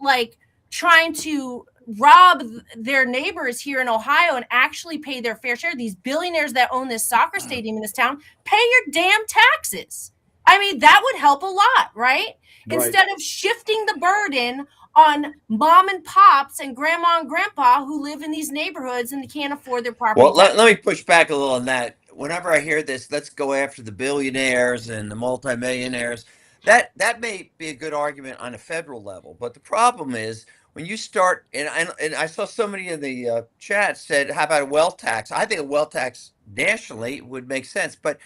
trying to rob their neighbors here in Ohio and actually pay their fair share, these billionaires that own this soccer stadium in this town, pay your damn taxes. I mean, that would help a lot, right? Instead of shifting the burden on mom and pops and grandma and grandpa who live in these neighborhoods and can't afford their property. Well, let me push back a little on that. Whenever I hear this, let's go after the billionaires and the multimillionaires. That may be a good argument on a federal level, but the problem is when you start, and I saw somebody in the chat said, how about a wealth tax? I think a wealth tax nationally would make sense, but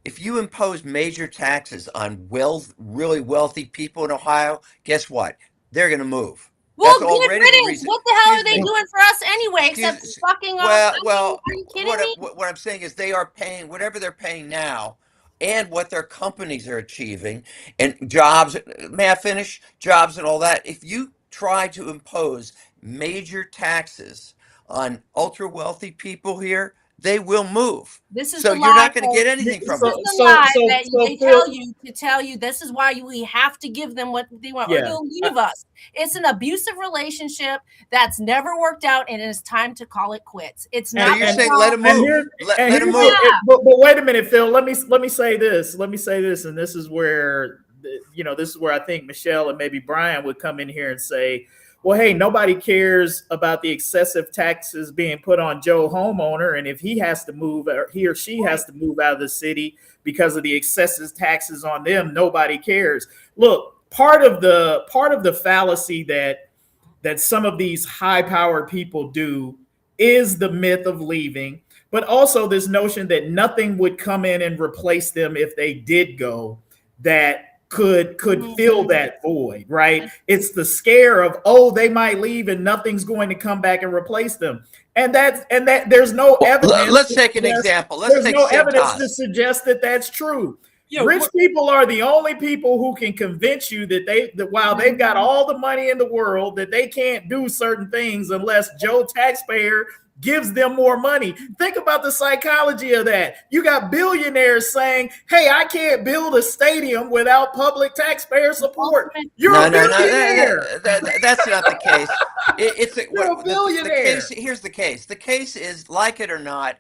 if you impose major taxes on really wealthy people in Ohio, guess what? They're going to move. Well, what the hell are they doing for us anyway, except fucking off? Well, are you kidding me? What I'm saying is they are paying whatever they're paying now and what their companies are achieving and jobs. May I finish? Jobs and all that. If you try to impose major taxes on ultra wealthy people here, they will move. This is so you're not going to get anything from it. This is the lie that they tell you this is why we have to give them what they want, or they'll leave us. It's an abusive relationship that's never worked out, and it's time to call it quits. It's not. So you're saying let them move. Let them move. But wait a minute, Phil. Let me say this. And this is where I think Michelle and maybe Brian would come in here and say, well, hey, nobody cares about the excessive taxes being put on Joe homeowner. And if he has to move, or he or she has to move out of the city because of the excessive taxes on them, nobody cares. Look, part of the fallacy that some of these high-powered people do is the myth of leaving, but also this notion that nothing would come in and replace them if they did go, that could fill that void, right? It's the scare of, they might leave and nothing's going to come back and replace them. And that there's no evidence. Let's take an example. There's no evidence to suggest that that's true. Rich people are the only people who can convince you that while they've got all the money in the world, that they can't do certain things unless Joe taxpayer gives them more money. Think about the psychology of that. You got billionaires saying, hey, I can't build a stadium without public taxpayer support. You're a billionaire. That's not the case. You're a billionaire. Here's the case. The case is, like it or not,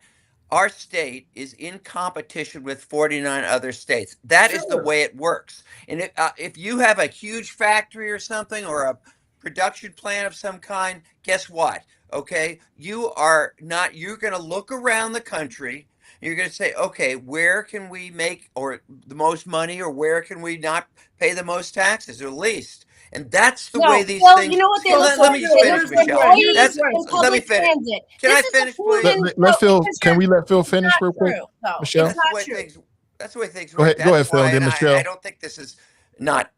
our state is in competition with 49 other states. That is the way it works. And if you have a huge factory or something, or production plan of some kind, guess what? Okay, you're going to look around the country. You're going to say, okay, where can we make or the most money, or where can we not pay the most taxes or least? And that's the way No, these well, things. you know what they Well, look let for? me just They finish, look for Michelle. employees That's in let public me finish. transit. Can This I is a finish, please? proven- Let's no, Phil. because Can we let Phil it's finish not real quick? true, though. Michelle? It's That's the not way true. things. That's the way things Go work. ahead. Go ahead, That's Phil. why, And then and Michelle. I don't think this is not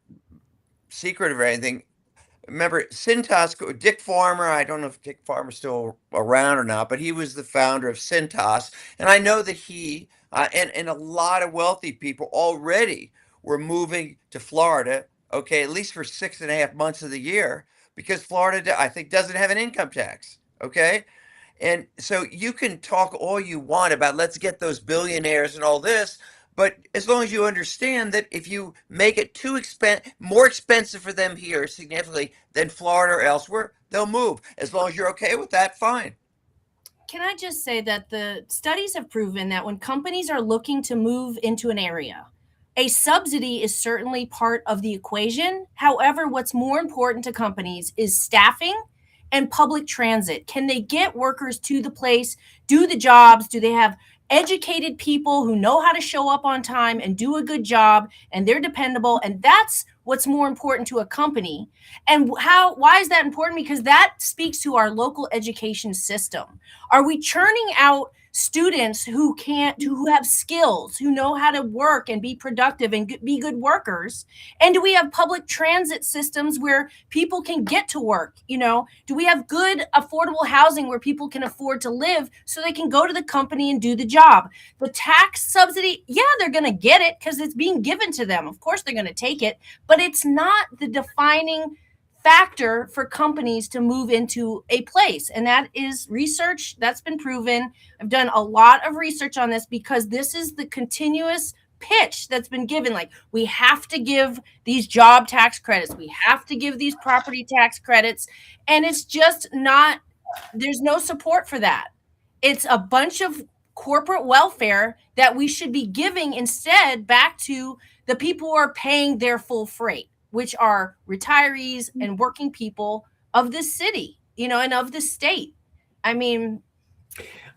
secret or anything. Remember Cintas, Dick Farmer. I don't know if Dick Farmer's still around or not, but he was the founder of Cintas, and I know that he and a lot of wealthy people already were moving to Florida. Okay, at least for 6.5 months of the year, because Florida, I think, doesn't have an income tax. Okay, and so you can talk all you want about let's get those billionaires and all this, but as long as you understand that if you make it more expensive for them here significantly than Florida or elsewhere, they'll move. As long as you're okay with that, fine. Can I just say that the studies have proven that when companies are looking to move into an area, a subsidy is certainly part of the equation. However, what's more important to companies is staffing and public transit. Can they get workers to the place, do the jobs? Do they have educated people who know how to show up on time and do a good job, and they're dependable? And that's what's more important to a company. And why is that important? Because that speaks to our local education system. Are we churning out students who have skills, who know how to work and be productive and be good workers? And do we have public transit systems where people can get to work? Do we have good affordable housing where people can afford to live so they can go to the company and do the job? The tax subsidy, yeah, they're going to get it because it's being given to them. Of course they're going to take it, but it's not the defining factor for companies to move into a place. And that is research that's been proven. I've done a lot of research on this because this is the continuous pitch that's been given. Like, we have to give these job tax credits, we have to give these property tax credits, and it's just not, there's no support for that. It's a bunch of corporate welfare that we should be giving instead back to the people who are paying their full freight, which are retirees and working people of the city, and of the state. I mean,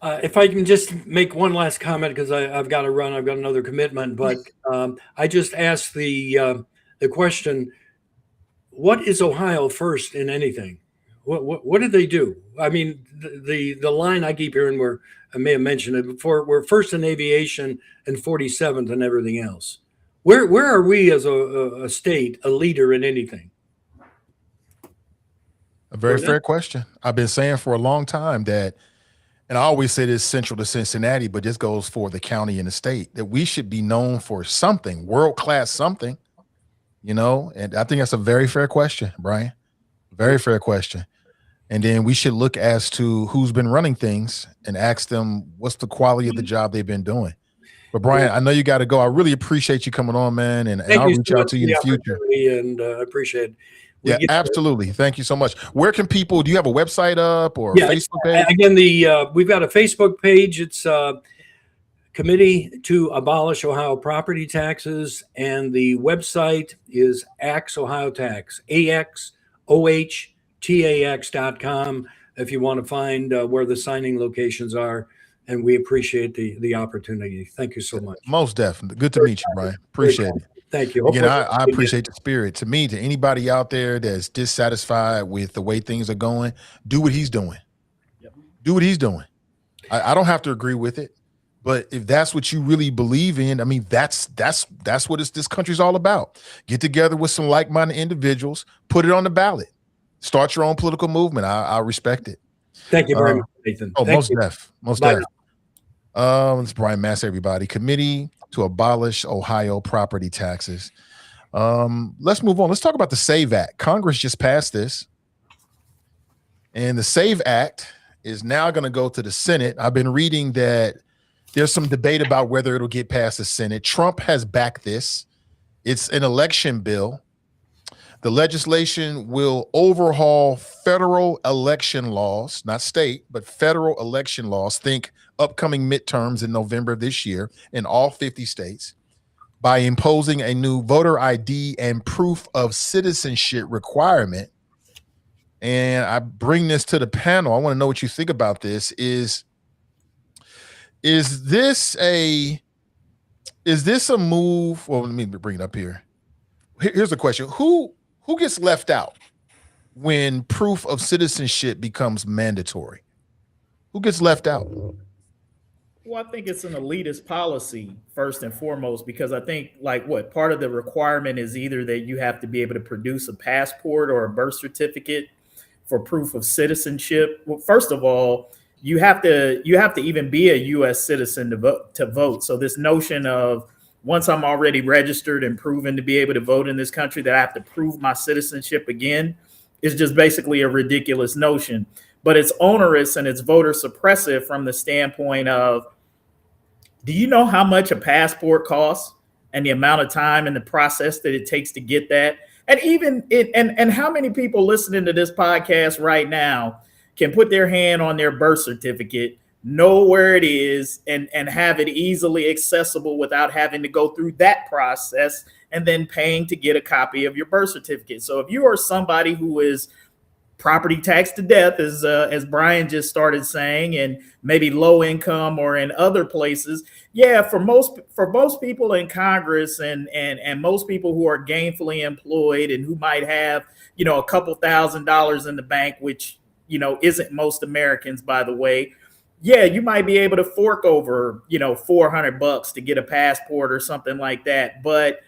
if I can just make one last comment, because I've got to run, I've got another commitment. But I just asked the question: what is Ohio first in anything? What did they do? I mean, the line I keep hearing, where I may have mentioned it before, we're first in aviation and 47th in everything else. Where are we as a state a leader in anything? A very fair question. I've been saying for a long time that, and I always say this central to Cincinnati, but this goes for the county and the state, that we should be known for something, world-class something, and I think that's a very fair question, Brian. Very fair question. And then we should look as to who's been running things and ask them what's the quality of the job they've been doing. But Brian, I know you got to go. I really appreciate you coming on, man, and I'll reach out to you in the future. And I appreciate it. Yeah, absolutely. Thank you so much. Where can people? Do you have a website up or a Facebook page? Again, we've got a Facebook page. It's Committee to Abolish Ohio Property Taxes, and the website is AX Ohio Tax, AXOHTAX.com. If you want to find where the signing locations are. And we appreciate the opportunity. Thank you so much. Most definitely. Good to meet you, Brian. Appreciate it. Thank you. Again, I appreciate the spirit. To me, to anybody out there that's dissatisfied with the way things are going, do what he's doing. Yep. Do what he's doing. I don't have to agree with it, but if that's what you really believe in, I mean, that's what this country's all about. Get together with some like-minded individuals, put it on the ballot, start your own political movement. I respect it. Thank you very much, Nathan. Oh, most def. It's Brian Mass, everybody. Committee to Abolish Ohio Property Taxes. Let's move on. Let's talk about the SAVE Act. Congress just passed this, and the SAVE Act is now going to go to the Senate. I've been reading that there's some debate about whether it'll get past the Senate. Trump has backed this. It's an election bill. The legislation will overhaul federal election laws, not state, but federal election laws. Think upcoming midterms in November of this year in all 50 states, by imposing a new voter ID and proof of citizenship requirement and I bring this to the panel. I want to know what you think about this. Is this a move? Well, let me bring it up here. Here's the question: Who gets left out when proof of citizenship becomes mandatory? Who gets left out? Well, I think it's an elitist policy first and foremost, because I think part of the requirement is either that you have to be able to produce a passport or a birth certificate for proof of citizenship. Well, first of all, you have to even be a U.S. citizen to vote. So this notion of once I'm already registered and proven to be able to vote in this country, that I have to prove my citizenship again is just basically a ridiculous notion. But it's onerous and it's voter suppressive from the standpoint of, do you know how much a passport costs and the amount of time and the process that it takes to get that? And even and how many people listening to this podcast right now can put their hand on their birth certificate, know where it is, and have it easily accessible without having to go through that process and then paying to get a copy of your birth certificate? So if you are somebody who is property taxed to death, as Brian just started saying, and maybe low income or in other places, yeah, for most people in Congress and most people who are gainfully employed and who might have, a couple $1,000s in the bank, which, isn't most Americans, by the way. Yeah, you might be able to fork over, $400 to get a passport or something like that. But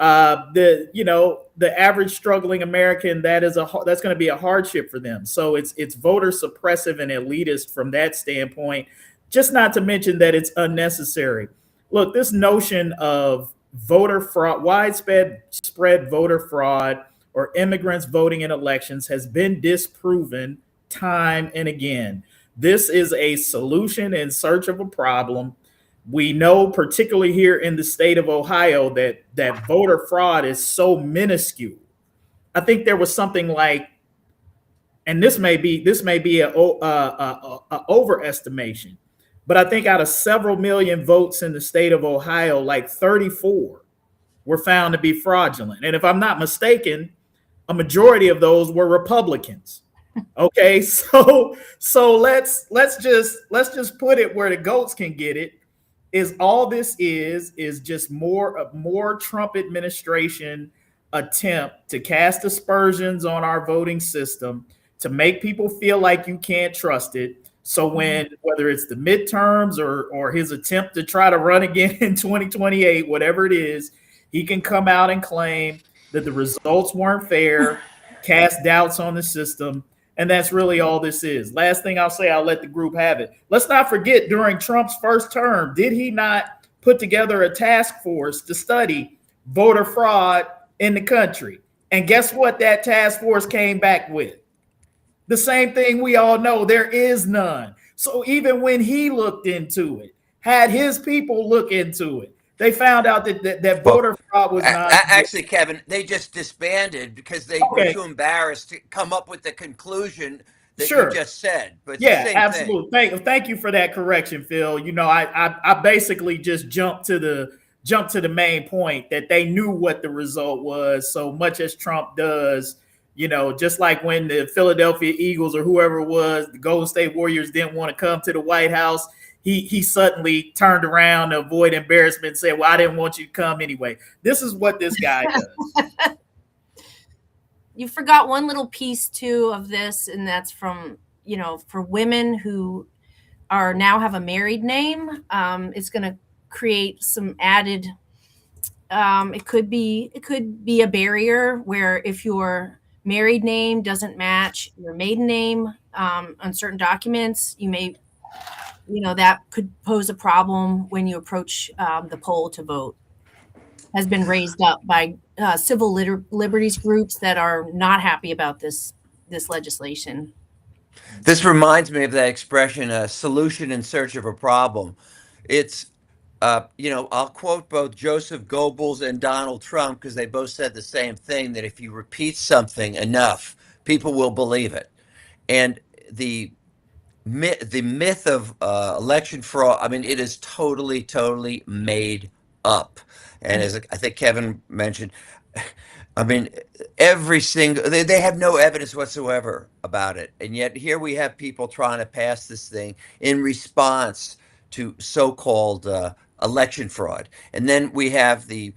the average struggling American, that's going to be a hardship for them. So it's voter suppressive and elitist from that standpoint, just not to mention that it's unnecessary. Look, this notion of voter fraud, widespread voter fraud, or immigrants voting in elections has been disproven time and again. This is a solution in search of a problem. We know, particularly here in the state of Ohio, that voter fraud is so minuscule. I think there was something like, and this may be a overestimation, but I think out of several million votes in the state of Ohio, like 34 were found to be fraudulent. And if I'm not mistaken, a majority of those were Republicans. Okay, so let's just put it where the goats can get it. Is all this is just more Trump administration attempt to cast aspersions on our voting system, to make people feel like you can't trust it. So whether it's the midterms or his attempt to try to run again in 2028, whatever it is, he can come out and claim that the results weren't fair, cast doubts on the system. And that's really all this is. Last thing I'll say, I'll let the group have it. Let's not forget, during Trump's first term, did he not put together a task force to study voter fraud in the country? And guess what that task force came back with? The same thing we all know, there is none. So even when he looked into it, had his people look into it, they found out that voter fraud was not. Actually, Kevin, they just disbanded because they were too embarrassed to come up with the conclusion that you just said. But yeah, absolutely. Thank you for that correction, Phil. I basically just jumped to the main point that they knew what the result was, so much as Trump does. Just like when the Philadelphia Eagles or whoever it was, the Golden State Warriors didn't want to come to the White House. He suddenly turned around to avoid embarrassment and said, well, I didn't want you to come anyway. This is what this guy does. You forgot one little piece too of this, and that's from, for women who are now have a married name. It's going to create some added, it could be a barrier where if your married name doesn't match your maiden name on certain documents, you may, that could pose a problem when you approach the poll to vote. Has been raised up by civil liberties groups that are not happy about this legislation. This reminds me of that expression, a solution in search of a problem. It's, I'll quote both Joseph Goebbels and Donald Trump because they both said the same thing, that if you repeat something enough, people will believe it. And the myth of election fraud, I mean, it is totally made up. And as I think Kevin mentioned, I mean, every single they have no evidence whatsoever about it, and yet here we have people trying to pass this thing in response to so-called election fraud, and then we have the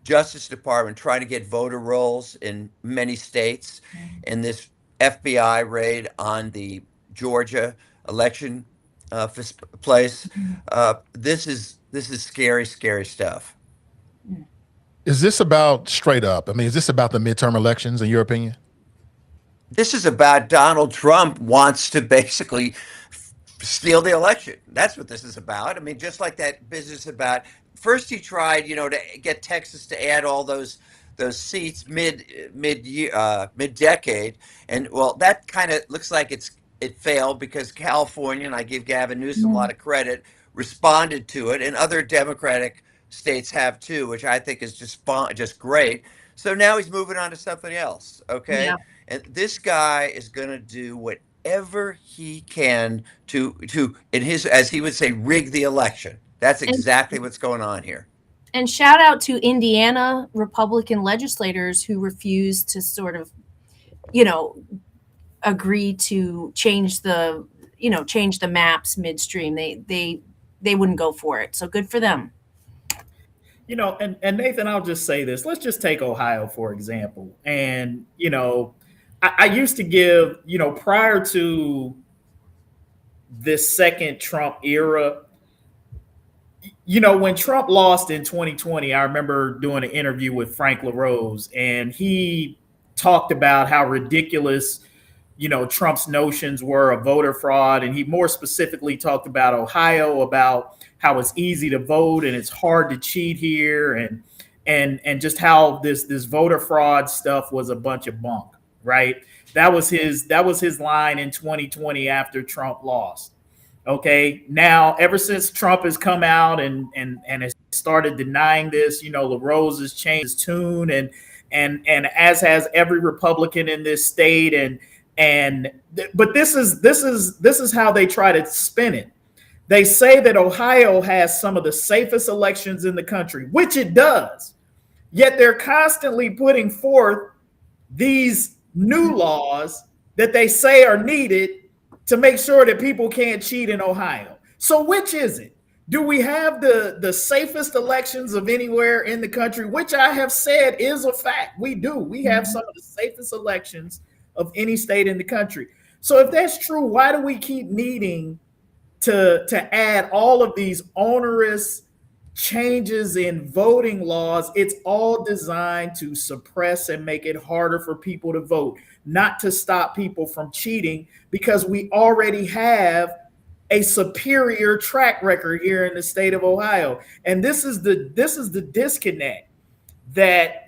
Justice Department trying to get voter rolls in many states, and this FBI raid on the Georgia election place. This is scary, scary stuff. Is this about straight up? I mean, is this about the midterm elections, in your opinion? This is about Donald Trump wants to basically steal the election. That's what this is about. I mean, just like that business about first he tried, to get Texas to add all those seats mid decade, and well, that kind of looks like it failed because California, and I give Gavin Newsom a lot of credit, responded to it, and other Democratic states have too, which I think is just fun, just great. So now he's moving on to something else. Okay, Yeah. and this guy is going to do whatever he can to in his, as he would say, rig the election. That's exactly what's going on here. And shout out to Indiana Republican legislators who refused to sort of, agree to change the maps midstream. They wouldn't go for it. So good for them. And Nathan, I'll just say this. Let's just take Ohio, for example. And, I used to give, prior to this second Trump era, when Trump lost in 2020, I remember doing an interview with Frank LaRose, and he talked about how ridiculous, Trump's notions were of voter fraud. And he more specifically talked about Ohio, about how it's easy to vote and it's hard to cheat here, and just how this voter fraud stuff was a bunch of bunk, right? That was his line in 2020 after Trump lost. Okay, now ever since Trump has come out and has started denying this, LaRose has changed his tune, and as has every Republican in this state, but this is how they try to spin it. They say that Ohio has some of the safest elections in the country, which it does. Yet they're constantly putting forth these new laws that they say are needed to make sure that people can't cheat in Ohio. So which is it? Do we have the safest elections of anywhere in the country, which I have said is a fact? We do. We have some of the safest elections of any state in the country. So if that's true, why do we keep needing to add all of these onerous changes in voting laws? It's all designed to suppress and make it harder for people to vote, not to stop people from cheating, because we already have a superior track record here in the state of Ohio. And this is the disconnect that,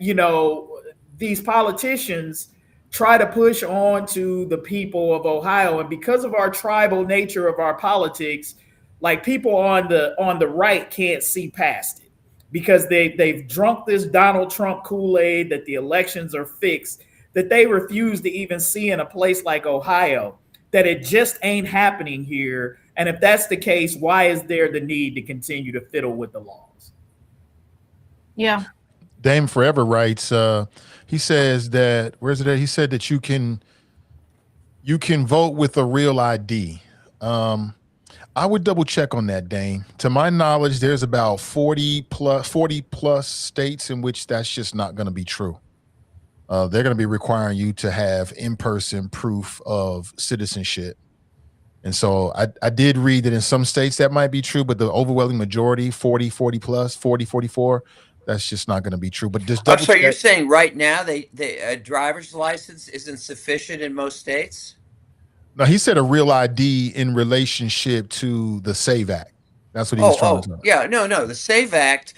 these politicians try to push on to the people of Ohio. And because of our tribal nature of our politics, like, people on the right can't see past it, because they've drunk this Donald Trump Kool-Aid that the elections are fixed, that they refuse to even see in a place like Ohio that it just ain't happening here. And if that's the case, why is there the need to continue to fiddle with the laws? Yeah. Dame Forever writes, he says that, where's it at? He said that you can vote with a real ID. I would double check on that, Dame. To my knowledge, there's about 40 plus states in which that's just not going to be true. They're going to be requiring you to have in-person proof of citizenship. And so I did read that in some states that might be true, but the overwhelming majority, 40 plus, 44, that's just not going to be true. But just double so check. You're saying right now a driver's license isn't sufficient in most states? No, he said a real ID in relationship to the SAVE Act. That's what he was trying to do. Yeah, no. The SAVE Act,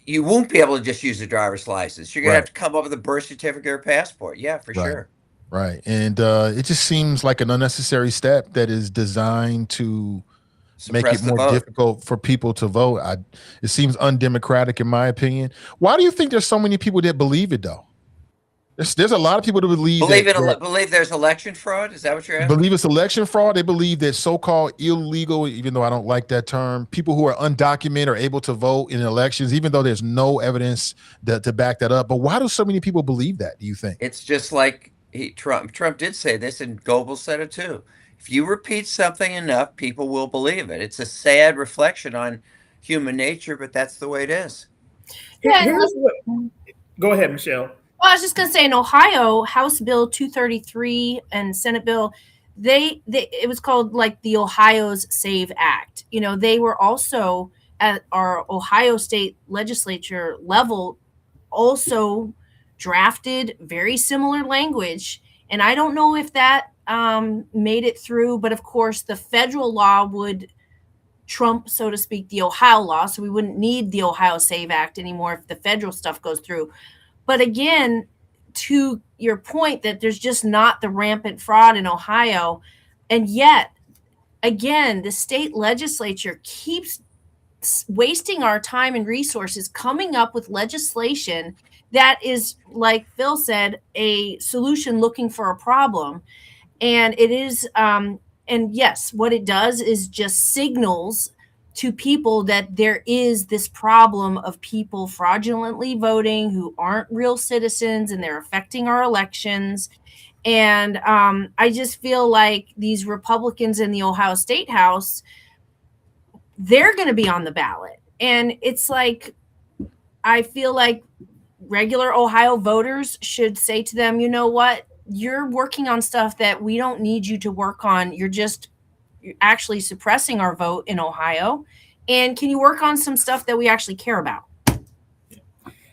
you won't be able to just use a driver's license. You're going to have to come up with a birth certificate or passport. Yeah, for sure. Right. And it just seems like an unnecessary step that is designed to make it more difficult for people to vote. It seems undemocratic, in my opinion. Why do you think there's so many people that believe it, though? There's a lot of people that believe Believe there's election fraud. Is that what you're asking? believe it's election fraud. They believe that so-called illegal, even though I don't like that term, people who are undocumented are able to vote in elections, even though there's no evidence to back that up. But why do so many people believe that, do you think? It's just like Trump did say this, and Goebbels said it too. If you repeat something enough, people will believe it. It's a sad reflection on human nature, but that's the way it is. Yeah, Go ahead, Michelle. Well, I was just going to say, in Ohio, House Bill 233 and Senate Bill, it was called like the Ohio's Save Act. You know, they were also at our Ohio state legislature level also drafted very similar language. And I don't know if that made it through, but of course the federal law would trump, so to speak, the Ohio law. So we wouldn't need the Ohio Save Act anymore if the federal stuff goes through. But again, to your point that there's just not the rampant fraud in Ohio. And yet, again, the state legislature keeps wasting our time and resources coming up with legislation that is, like Phil said, a solution looking for a problem. And it is, and yes, what it does is just signals to people that there is this problem of people fraudulently voting who aren't real citizens, and they're affecting our elections. And I just feel like these Republicans in the Ohio State House, they're going to be on the ballot. And it's like, I feel like regular Ohio voters should say to them, you know what, you're working on stuff that we don't need you to work on. You're actually suppressing our vote in Ohio. And can you work on some stuff that we actually care about?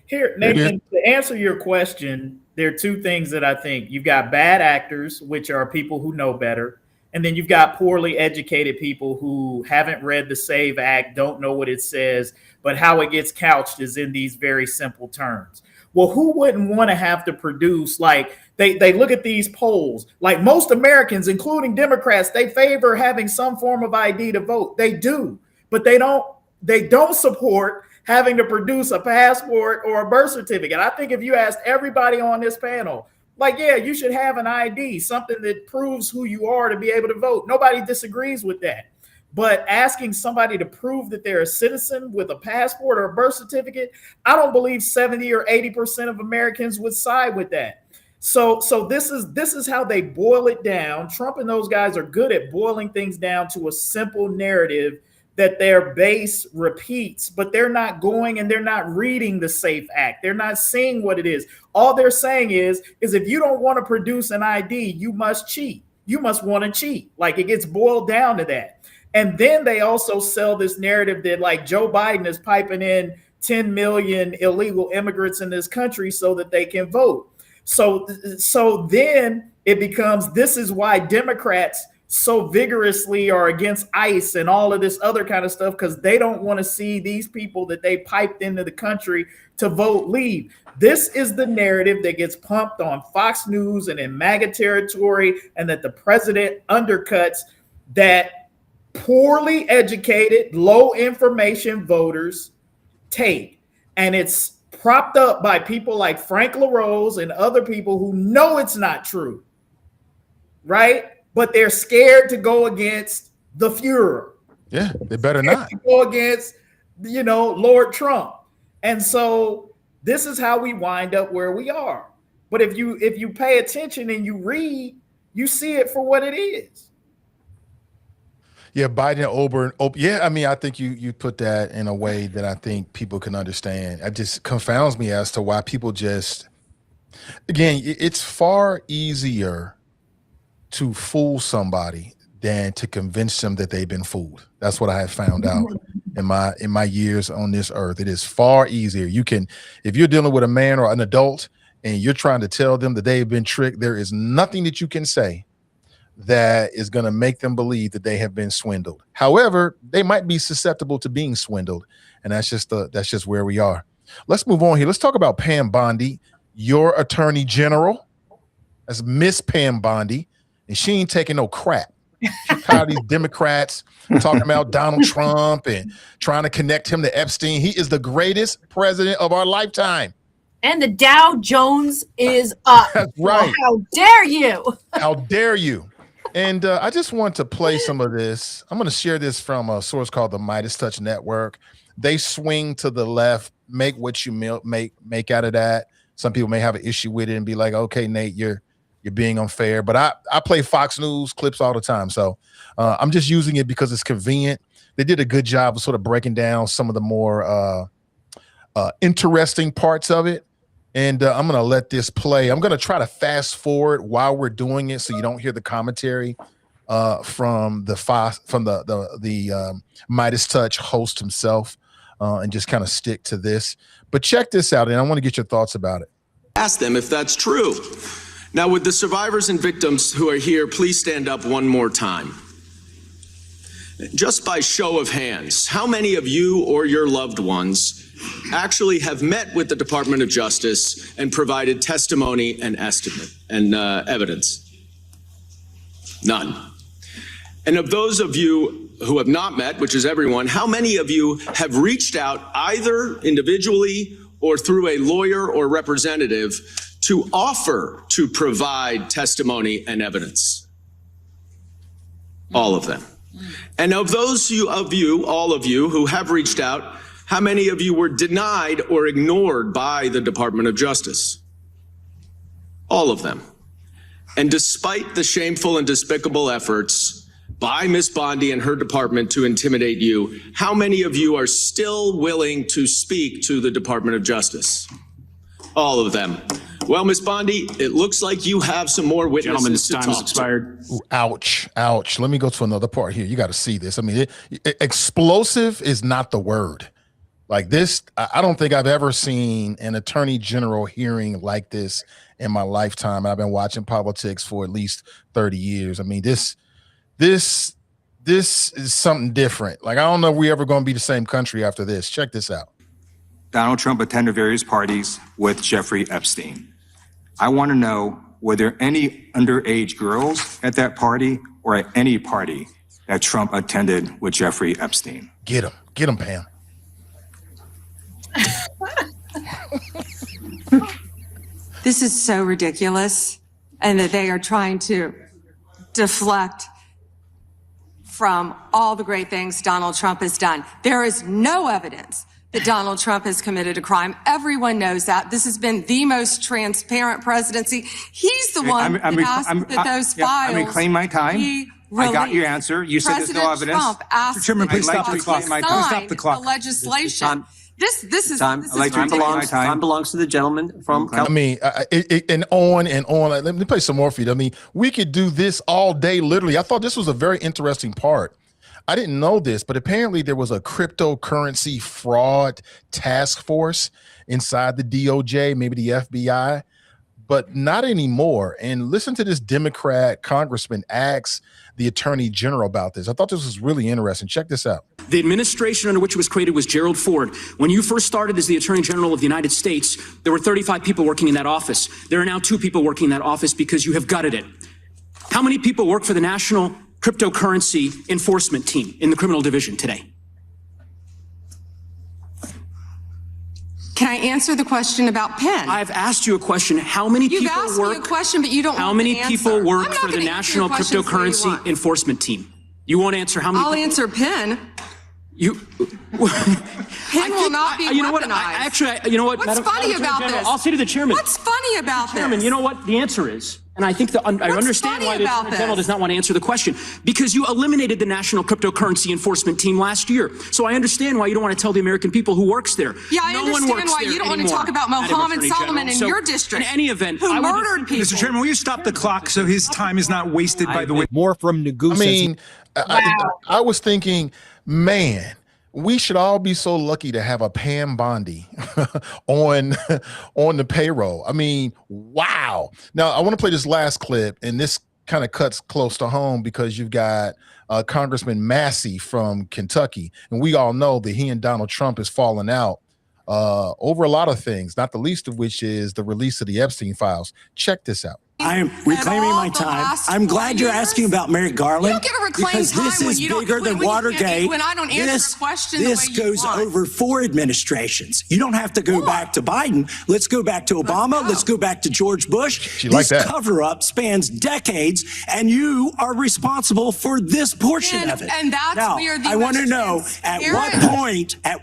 Here, Nathan, to answer your question, there are two things that I think. You've got bad actors, which are people who know better. And then you've got poorly educated people who haven't read the SAVE Act, don't know what it says, but how it gets couched is in these very simple terms. Well, who wouldn't want to have to produce, like, they look at these polls, like most Americans, including Democrats, they favor having some form of ID to vote. They do, but they don't support having to produce a passport or a birth certificate. I think if you asked everybody on this panel, like, yeah, you should have an ID, something that proves who you are to be able to vote. Nobody disagrees with that. But asking somebody to prove that they're a citizen with a passport or a birth certificate, I don't believe 70 or 80% of Americans would side with that. So this is how they boil it down. Trump and those guys are good at boiling things down to a simple narrative that their base repeats, but they're not going and they're not reading the SAFE Act. They're not seeing what it is. All they're saying is if you don't want to produce an ID, you must cheat. You must want to cheat. Like, it gets boiled down to that. And then they also sell this narrative that, like, Joe Biden is piping in 10 million illegal immigrants in this country so that they can vote. So then it becomes, this is why Democrats so vigorously are against ICE and all of this other kind of stuff, because they don't want to see these people that they piped into the country to vote leave. This is the narrative that gets pumped on Fox News and in MAGA territory, and that the president undercuts, that poorly educated, low information voters take. And it's propped up by people like Frank LaRose and other people who know it's not true, right? But they're scared to go against the Fuhrer. Yeah, they better not go against, Lord Trump. And so this is how we wind up where we are. But if you pay attention and you read, you see it for what it is. Yeah, Biden over. Yeah, I mean, I think you put that in a way that I think people can understand. It just confounds me as to why people just, again, it's far easier to fool somebody than to convince them that they've been fooled. That's what I have found out in my years on this earth. It is far easier. You can, if you're dealing with a man or an adult and you're trying to tell them that they've been tricked, there is nothing that you can say that is going to make them believe that they have been swindled. However, they might be susceptible to being swindled, and that's just where we are. Let's move on here. Let's talk about Pam Bondi, your attorney general. That's Miss Pam Bondi, and she ain't taking no crap. She's tired of these Democrats talking about Donald Trump and trying to connect him to Epstein. He is the greatest president of our lifetime. And the Dow Jones is up. That's right. Well, how dare you? How dare you? And I just want to play some of this. I'm going to share this from a source called the Midas Touch Network. They swing to the left, make what you make out of that. Some people may have an issue with it and be like, okay, Nate, you're being unfair. But I play Fox News clips all the time. So I'm just using it because it's convenient. They did a good job of sort of breaking down some of the more interesting parts of it. And I'm going to let this play. I'm going to try to fast forward while we're doing it so you don't hear the commentary from the Midas Touch host himself, and just kind of stick to this. But check this out, and I want to get your thoughts about it. Ask them if that's true. Now, would the survivors and victims who are here please stand up one more time? Just by show of hands, how many of you or your loved ones actually have met with the Department of Justice and provided testimony and estimate and evidence? None. And of those of you who have not met, which is everyone, how many of you have reached out either individually or through a lawyer or representative to offer to provide testimony and evidence? All of them. And of those all of you who have reached out, how many of you were denied or ignored by the Department of Justice? All of them. And despite the shameful and despicable efforts by Ms. Bondi and her department to intimidate you, how many of you are still willing to speak to the Department of Justice? All of them. Well, Ms. Bondi, it looks like you have some more witnesses to talk to. Gentlemen, time has expired. Ooh, ouch, ouch. Let me go to another part here. You got to see this. I mean, explosive is not the word. Like this, I don't think I've ever seen an attorney general hearing like this in my lifetime. I've been watching politics for at least 30 years. I mean, this is something different. Like, I don't know if we're ever going to be the same country after this. Check this out. Donald Trump attended various parties with Jeffrey Epstein. I want to know, were there any underage girls at that party or at any party that Trump attended with Jeffrey Epstein? Get him, Pam. This is so ridiculous, and that they are trying to deflect from all the great things Donald Trump has done. There is no evidence that Donald Trump has committed a crime. Everyone knows that. This has been the most transparent presidency. He's the one that asked that those files. I'm reclaiming my time. I got your answer. You said there's no evidence. Trump asked Chairman, please stop the clock. Stop the clock. The legislation. This is ridiculous. Time belongs to the gentleman from. I mean, and on and on. Let me play some more for you. I mean, we could do this all day, literally. I thought this was a very interesting part. I didn't know this, but apparently there was a cryptocurrency fraud task force inside the DOJ, maybe the FBI, but not anymore. And listen to this Democrat congressman ask the attorney general about this. I thought this was really interesting. Check this out. The administration under which it was created was Gerald Ford. When you first started as the Attorney General of the United States, there were 35 people working in that office. There are now 2 people working in that office because you have gutted it. How many people work for the National Cryptocurrency Enforcement Team in the criminal division today? Can I answer the question about Penn? I've asked you a question. How many people work? You've asked me a question, but you don't How want many to answer. people work for the gonna National answer your questions the way you Cryptocurrency want. Enforcement Team? You won't answer how many. I'll answer Penn. You. Penn will not be You know what? weaponized. You know what? What's funny about General, this? I'll say to the chairman. What's funny about this? Chairman, you know what the answer is? And I think I understand why the Attorney General does not want to answer the question. Because you eliminated the National Cryptocurrency Enforcement Team last year. So I understand why you don't want to tell the American people who works there. Yeah, I no one understand works why there you don't want to anymore, talk about Madam Mohammed Attorney Solomon General. in your district. In any event, who murdered people. Mr. Chairman, will you stop the clock so his time is not wasted by the way? More from Nagu. I mean, I was thinking, man, we should all be so lucky to have a Pam Bondi on the payroll. I mean, wow. Now, I want to play this last clip, and this kind of cuts close to home because you've got Congressman Massey from Kentucky, and we all know that he and Donald Trump is falling out over a lot of things, not the least of which is the release of the Epstein files. Check this out. I am reclaiming my time. I'm glad you're asking about Merrick Garland. You don't get to reclaim because this time is when you don't- bigger than when you can't- Watergate. when I don't answer a question the This way you goes want. over 4 administrations. You don't have to go back to Biden. Let's go back to Obama. Let's go back to George Bush. She liked This that. cover-up spans decades, and you are responsible for this portion of it. And that's now, where the I want to most know at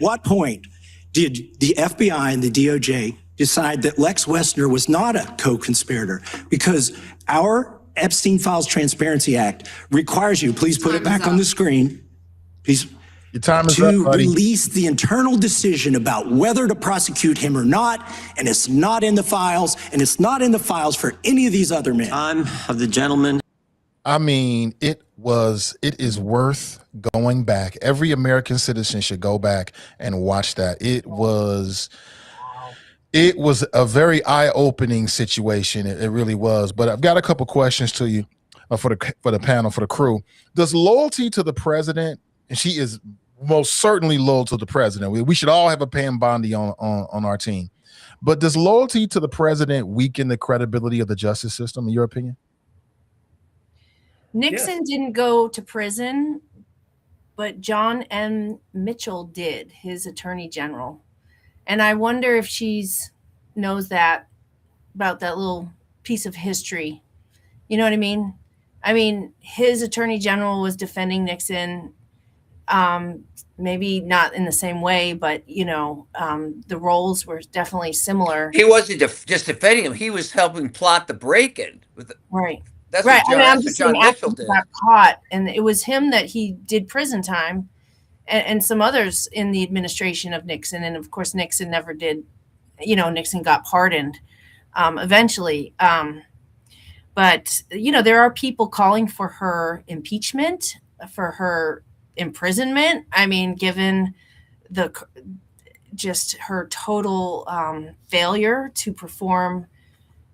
what point did the FBI and the DOJ decide that Lex Wessner was not a co-conspirator? Because our Epstein Files Transparency Act requires you, please put it back on the screen, please, Your time is to up, buddy. release the internal decision about whether to prosecute him or not, and it's not in the files, and it's not in the files for any of these other men. Time of the gentleman. I mean, it is worth going back. Every American citizen should go back and watch that. It was a very eye-opening situation. It really was. But I've got a couple questions to you for the panel, for the crew. Does loyalty to the president, and she is most certainly loyal to the president. We should all have a Pam Bondi on our team. But does loyalty to the president weaken the credibility of the justice system, in your opinion? Nixon didn't go to prison, but John M. Mitchell did, his attorney general. And I wonder if knows that about that little piece of history. You know what I mean? I mean, his attorney general was defending Nixon, maybe not in the same way, but, the roles were definitely similar. He wasn't just defending him. He was helping plot the break-in. Right. That's right. what I'm just John saying Mitchell after he did. got caught, and it was him that he did prison time, and some others in the administration of Nixon. And of course, Nixon never did. Nixon got pardoned eventually. But there are people calling for her impeachment, for her imprisonment. I mean, given just her total failure to perform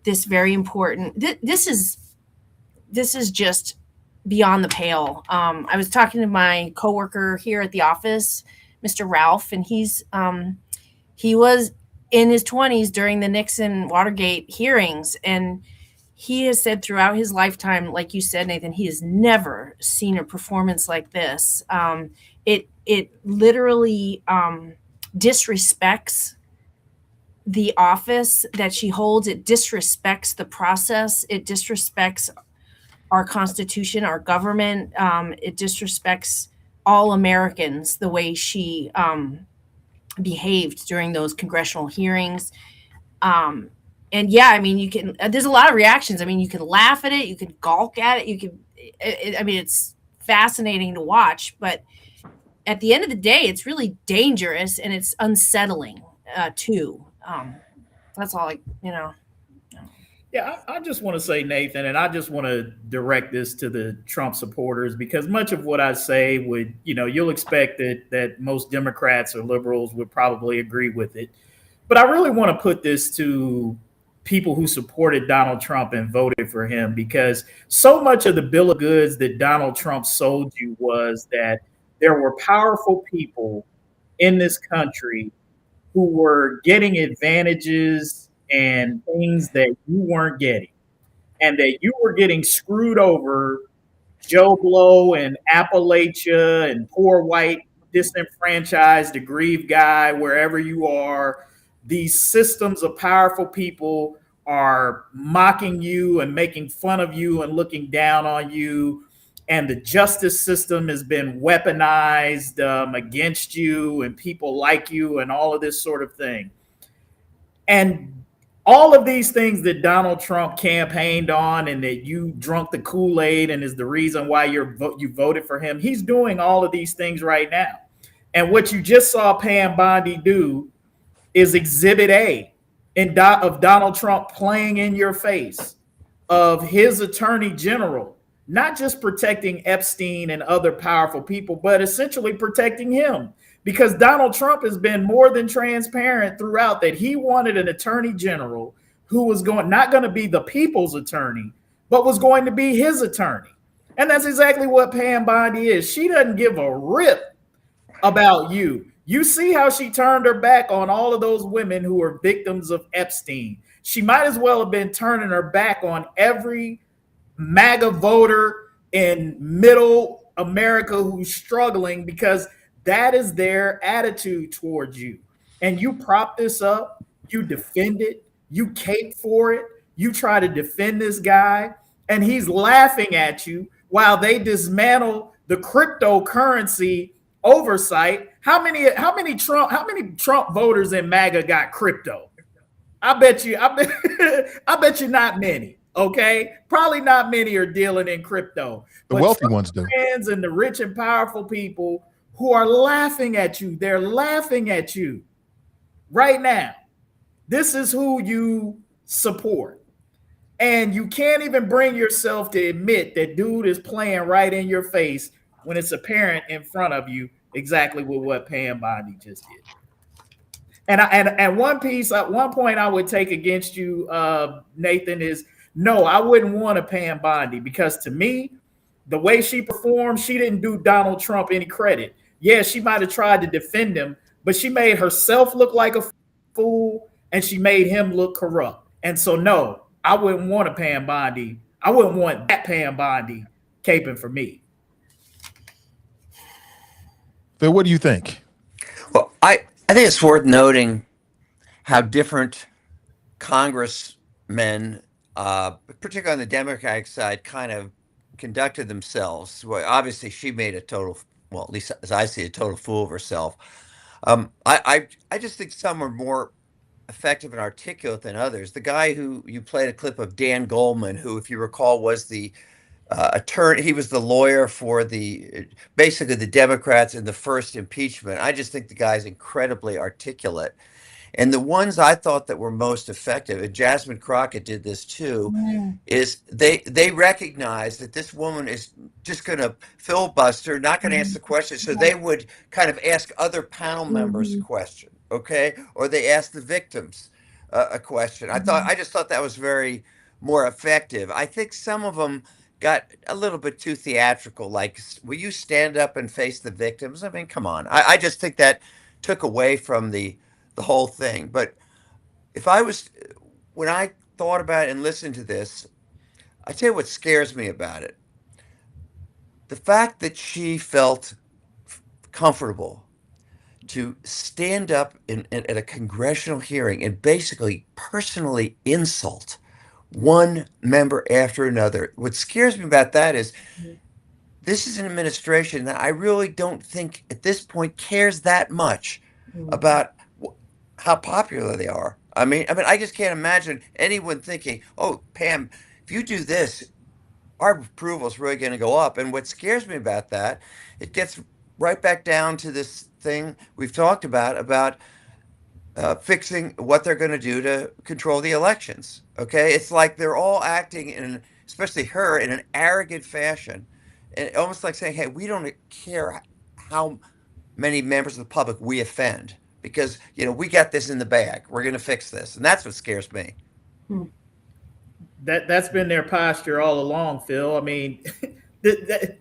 this very important. This is just beyond the pale. I was talking to my coworker here at the office, Mr. Ralph, and he was in his 20s during the Nixon Watergate hearings, and he has said throughout his lifetime, like you said, Nathan, he has never seen a performance like this. It literally disrespects the office that she holds. It disrespects the process. It disrespects our Constitution, our government. It disrespects all Americans the way she behaved during those congressional hearings. And yeah, I mean, there's a lot of reactions. I mean, you can laugh at it, you can gawk at it, it's fascinating to watch, but at the end of the day, it's really dangerous and it's unsettling too. That's all Yeah, I just want to say, Nathan, and I just want to direct this to the Trump supporters, because much of what I say would, you'll expect that most Democrats or liberals would probably agree with it. But I really want to put this to people who supported Donald Trump and voted for him, because so much of the bill of goods that Donald Trump sold you was that there were powerful people in this country who were getting advantages and things that you weren't getting, and that you were getting screwed over, Joe Blow and Appalachia and poor white disenfranchised aggrieved guy, wherever you are. These systems of powerful people are mocking you and making fun of you and looking down on you. And the justice system has been weaponized against you and people like you and all of this sort of thing. And all of these things that Donald Trump campaigned on and that you drunk the Kool-Aid and is the reason why you voted for him, he's doing all of these things right now. And what you just saw Pam Bondi do is Exhibit A of Donald Trump playing in your face, of his attorney general not just protecting Epstein and other powerful people, but essentially protecting him. Because Donald Trump has been more than transparent throughout that he wanted an attorney general who was not going to be the people's attorney, but was going to be his attorney. And that's exactly what Pam Bondi is. She doesn't give a rip about you. You see how she turned her back on all of those women who were victims of Epstein. She might as well have been turning her back on every MAGA voter in middle America who's struggling, because that is their attitude towards you. And you prop this up, you defend it, you cape for it, you try to defend this guy, and he's laughing at you while they dismantle the cryptocurrency oversight. How many Trump voters in MAGA got crypto? I bet you not many. Okay, probably not many are dealing in crypto. The wealthy ones do. Fans and the rich and powerful people who are laughing at you. They're laughing at you right now. This is who you support. And you can't even bring yourself to admit that dude is playing right in your face when it's apparent in front of you exactly what Pam Bondi just did. And one point I would take against you, Nathan, is no, I wouldn't want a Pam Bondi, because to me, the way she performed, she didn't do Donald Trump any credit. Yeah, she might have tried to defend him, but she made herself look like a fool, and she made him look corrupt. And so, no, I wouldn't want a Pam Bondi. I wouldn't want that Pam Bondi caping for me. Phil, what do you think? Well, I think it's worth noting how different congressmen, particularly on the Democratic side, kind of conducted themselves. Well, obviously, she made a total, well, at least as I see, a total fool of herself. I just think some are more effective and articulate than others. The guy who you played a clip of, Dan Goldman, who, if you recall, was the attorney. He was the lawyer for basically the Democrats in the first impeachment. I just think the guy's incredibly articulate. And the ones I thought that were most effective, and Jasmine Crockett did this too, is they recognize that this woman is just going to filibuster, not going to answer the question. So they would kind of ask other panel members a question, okay? Or they ask the victims a question. I just thought that was very more effective. I think some of them got a little bit too theatrical. Like, will you stand up and face the victims? I mean, come on. I just think that took away from the whole thing. But when I thought about it and listened to this, I tell you what scares me about it. The fact that she felt comfortable to stand up at a congressional hearing and basically personally insult one member after another. What scares me about that is this is an administration that I really don't think at this point cares that much about how popular they are. I mean, I just can't imagine anyone thinking, "Oh, Pam, if you do this, our approval is really going to go up." And what scares me about that, it gets right back down to this thing we've talked about fixing what they're going to do to control the elections. Okay, it's like they're all acting especially her, in an arrogant fashion, and almost like saying, "Hey, we don't care how many members of the public we offend, because we got this in the bag. We're going to fix this," and that's what scares me. That's been their posture all along, Phil. I mean,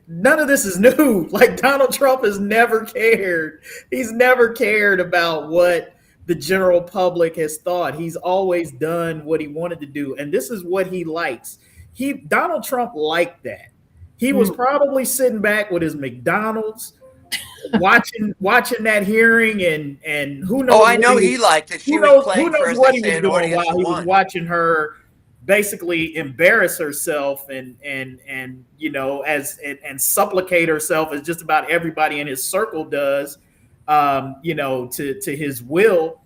none of this is new. Like, Donald Trump has never cared. He's never cared about what the general public has thought. He's always done what he wanted to do, and this is what he likes. Donald Trump liked that. He was probably sitting back with his McDonald's, watching that hearing, and who knows? Oh, I know he liked it. She was playing for us. What he was doing while he was watching her basically embarrass herself and supplicate herself, as just about everybody in his circle does, to his will.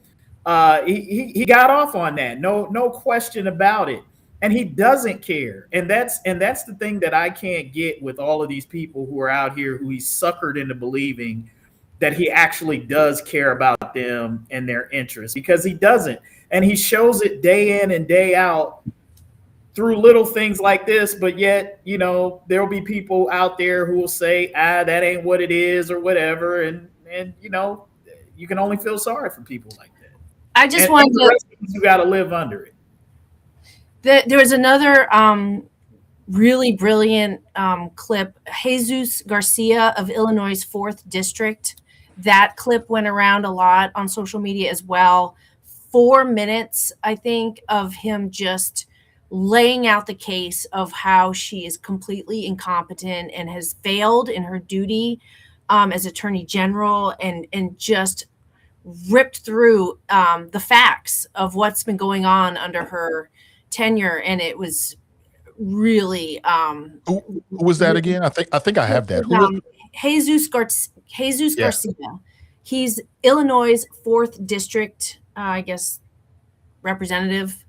He got off on that. No question about it. And he doesn't care. And that's the thing that I can't get with all of these people who are out here who he's suckered into believing that he actually does care about them and their interests, because he doesn't. And he shows it day in and day out through little things like this. But yet, there'll be people out there who will say, that ain't what it is, or whatever. And you can only feel sorry for people like that. I just want to, you got to live under it. There was another really brilliant clip. Jesus Garcia of Illinois' 4th District That clip went around a lot on social media as well. 4 minutes, I think, of him just laying out the case of how she is completely incompetent and has failed in her duty as Attorney General, and just ripped through the facts of what's been going on under her tenure. And it was really Who was that again? I think I have that. Jesus Garcia. He's Illinois' 4th district, I guess, representative.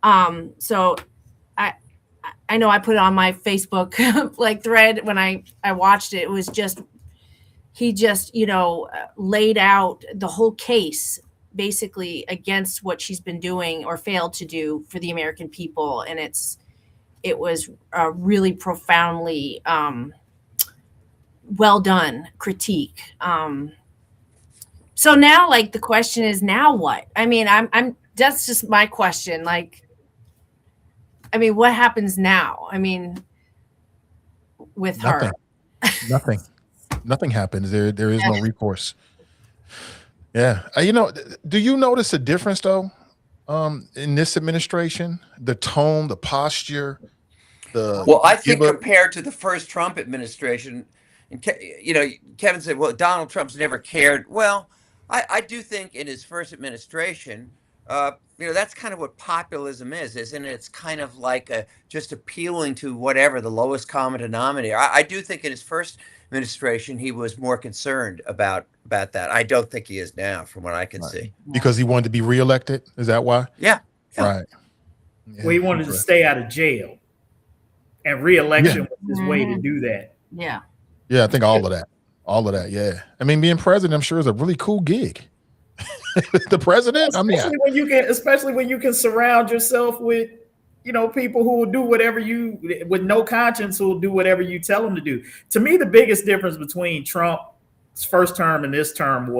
So I know I put it on my Facebook like thread when I watched it. It was just, he just, laid out the whole case basically against what she's been doing or failed to do for the American people. And it was really profoundly well done critique. So now, like, the question is, now what? I mean, that's just my question. Like, I mean, what happens now? I mean, with her, nothing happens. There is no recourse. Yeah. Do you notice a difference though? In this administration, the tone, the posture, well, I think compared to the first Trump administration, and Kevin said, well, Donald Trump's never cared. Well, I do think in his first administration, that's kind of what populism is, isn't it? It's kind of like just appealing to whatever the lowest common denominator. I do think in his first administration, he was more concerned about that. I don't think he is now, from what I can see. Because he wanted to be reelected? Is that why? Yeah. Right. Yeah, well, he wanted to stay out of jail, and reelection was his way to do that. Yeah. Yeah, I think all of that. Yeah. I mean, being president, I'm sure, is a really cool gig. The president, especially when you can surround yourself with, people who will do whatever with no conscience, who will do whatever you tell them to do. To me, the biggest difference between Trump's first term and this term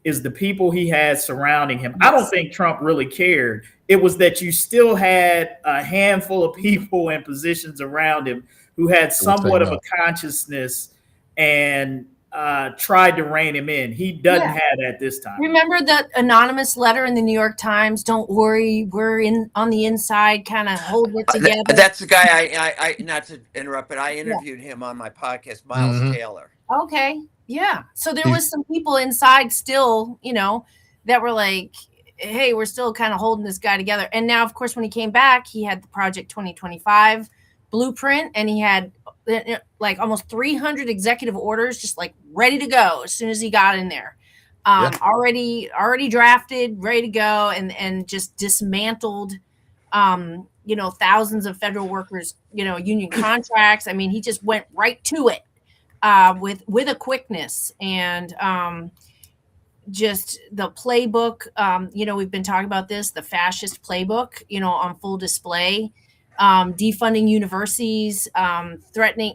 is the people he had surrounding him. I don't think Trump really cared. It was that you still had a handful of people in positions around him who had somewhat of a consciousness and tried to rein him in. He doesn't have that this time. Remember that anonymous letter in the New York Times? Don't worry, we're on the inside, kind of holding it together. That's the guy I not to interrupt, but I interviewed him on my podcast, Miles Taylor. Okay. Yeah. So there was some people inside still, that were like, hey, we're still kind of holding this guy together. And now, of course, when he came back, he had the Project 2025 blueprint, and he had like almost 300 executive orders just like ready to go as soon as he got in there. Already drafted, ready to go, and just dismantled thousands of federal workers, union contracts. I mean, he just went right to it with a quickness, and just the playbook. We've been talking about this, the fascist playbook, on full display. Defunding universities, threatening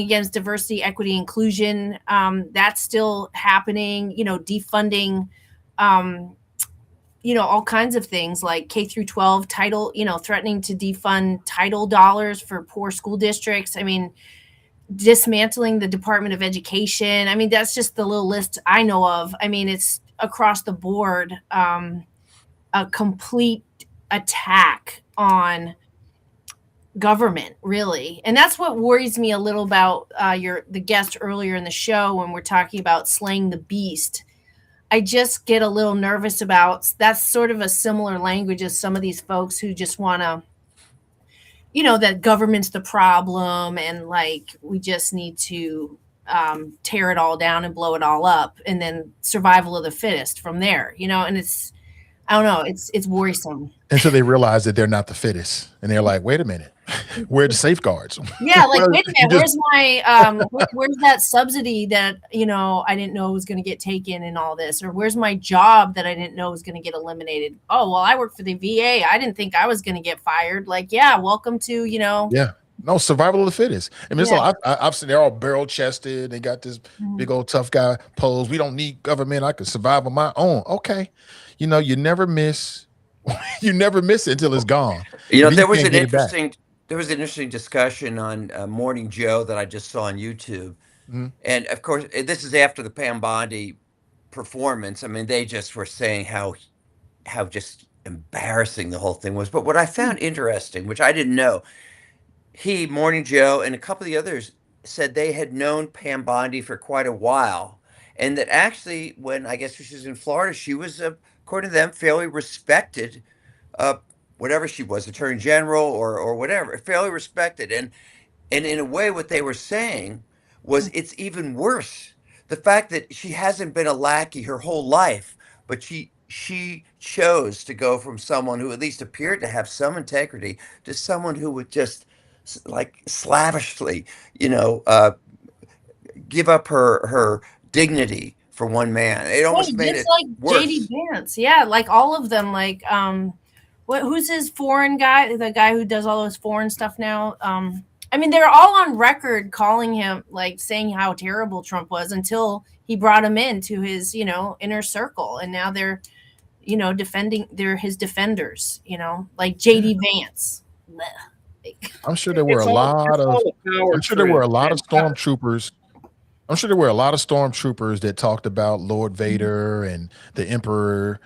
against diversity, equity, inclusion. That's still happening, defunding, all kinds of things like K through 12 title, threatening to defund title dollars for poor school districts. I mean, dismantling the Department of Education. I mean, that's just the little list I know of. I mean, it's across the board, a complete attack on government, really. And that's what worries me a little about the guest earlier in the show when we're talking about slaying the beast. I just get a little nervous about that's sort of a similar language as some of these folks who just want to, that government's the problem, and like we just need to tear it all down and blow it all up, and then survival of the fittest from there, and it's, I don't know, it's worrisome. And so they realize that they're not the fittest, and they're like, wait a minute, where are the safeguards? Yeah, like, wait a minute, where's my where's that subsidy that I didn't know was going to get taken and all this, or where's my job that I didn't know was going to get eliminated? Oh, well, I work for the VA. I didn't think I was going to get fired. Like, yeah, welcome to Yeah. No, survival of the fittest. I mean, I've seen they're all barrel chested. They got this big old tough guy pose. We don't need government. I can survive on my own. Okay. You never miss. You never miss it until it's gone. There was an interesting discussion on Morning Joe that I just saw on YouTube And of course, this is after the Pam Bondi performance. I mean, they just were saying how just embarrassing the whole thing was. But what I found interesting, which I didn't know, he, Morning Joe, and a couple of the others said they had known Pam Bondi for quite a while, and that actually, when I guess she was in Florida, she was, according to them, fairly respected, uh, whatever she was, Attorney General or whatever, fairly respected. And in a way, what they were saying was it's even worse. The fact that she hasn't been a lackey her whole life, but she chose to go from someone who at least appeared to have some integrity to someone who would just like slavishly, give up her dignity for one man. It almost made just it like worse. JD Vance. Yeah, like all of them. Like who's his foreign guy? The guy who does all those foreign stuff now. I mean, they're all on record calling him, like saying how terrible Trump was until he brought him into his, inner circle, and now they're, defending. They're his defenders. Like JD Vance. I'm sure there were a lot of. I'm sure there were a lot of stormtroopers. I'm sure there were a lot of stormtroopers that talked about Lord Vader and the Emperor.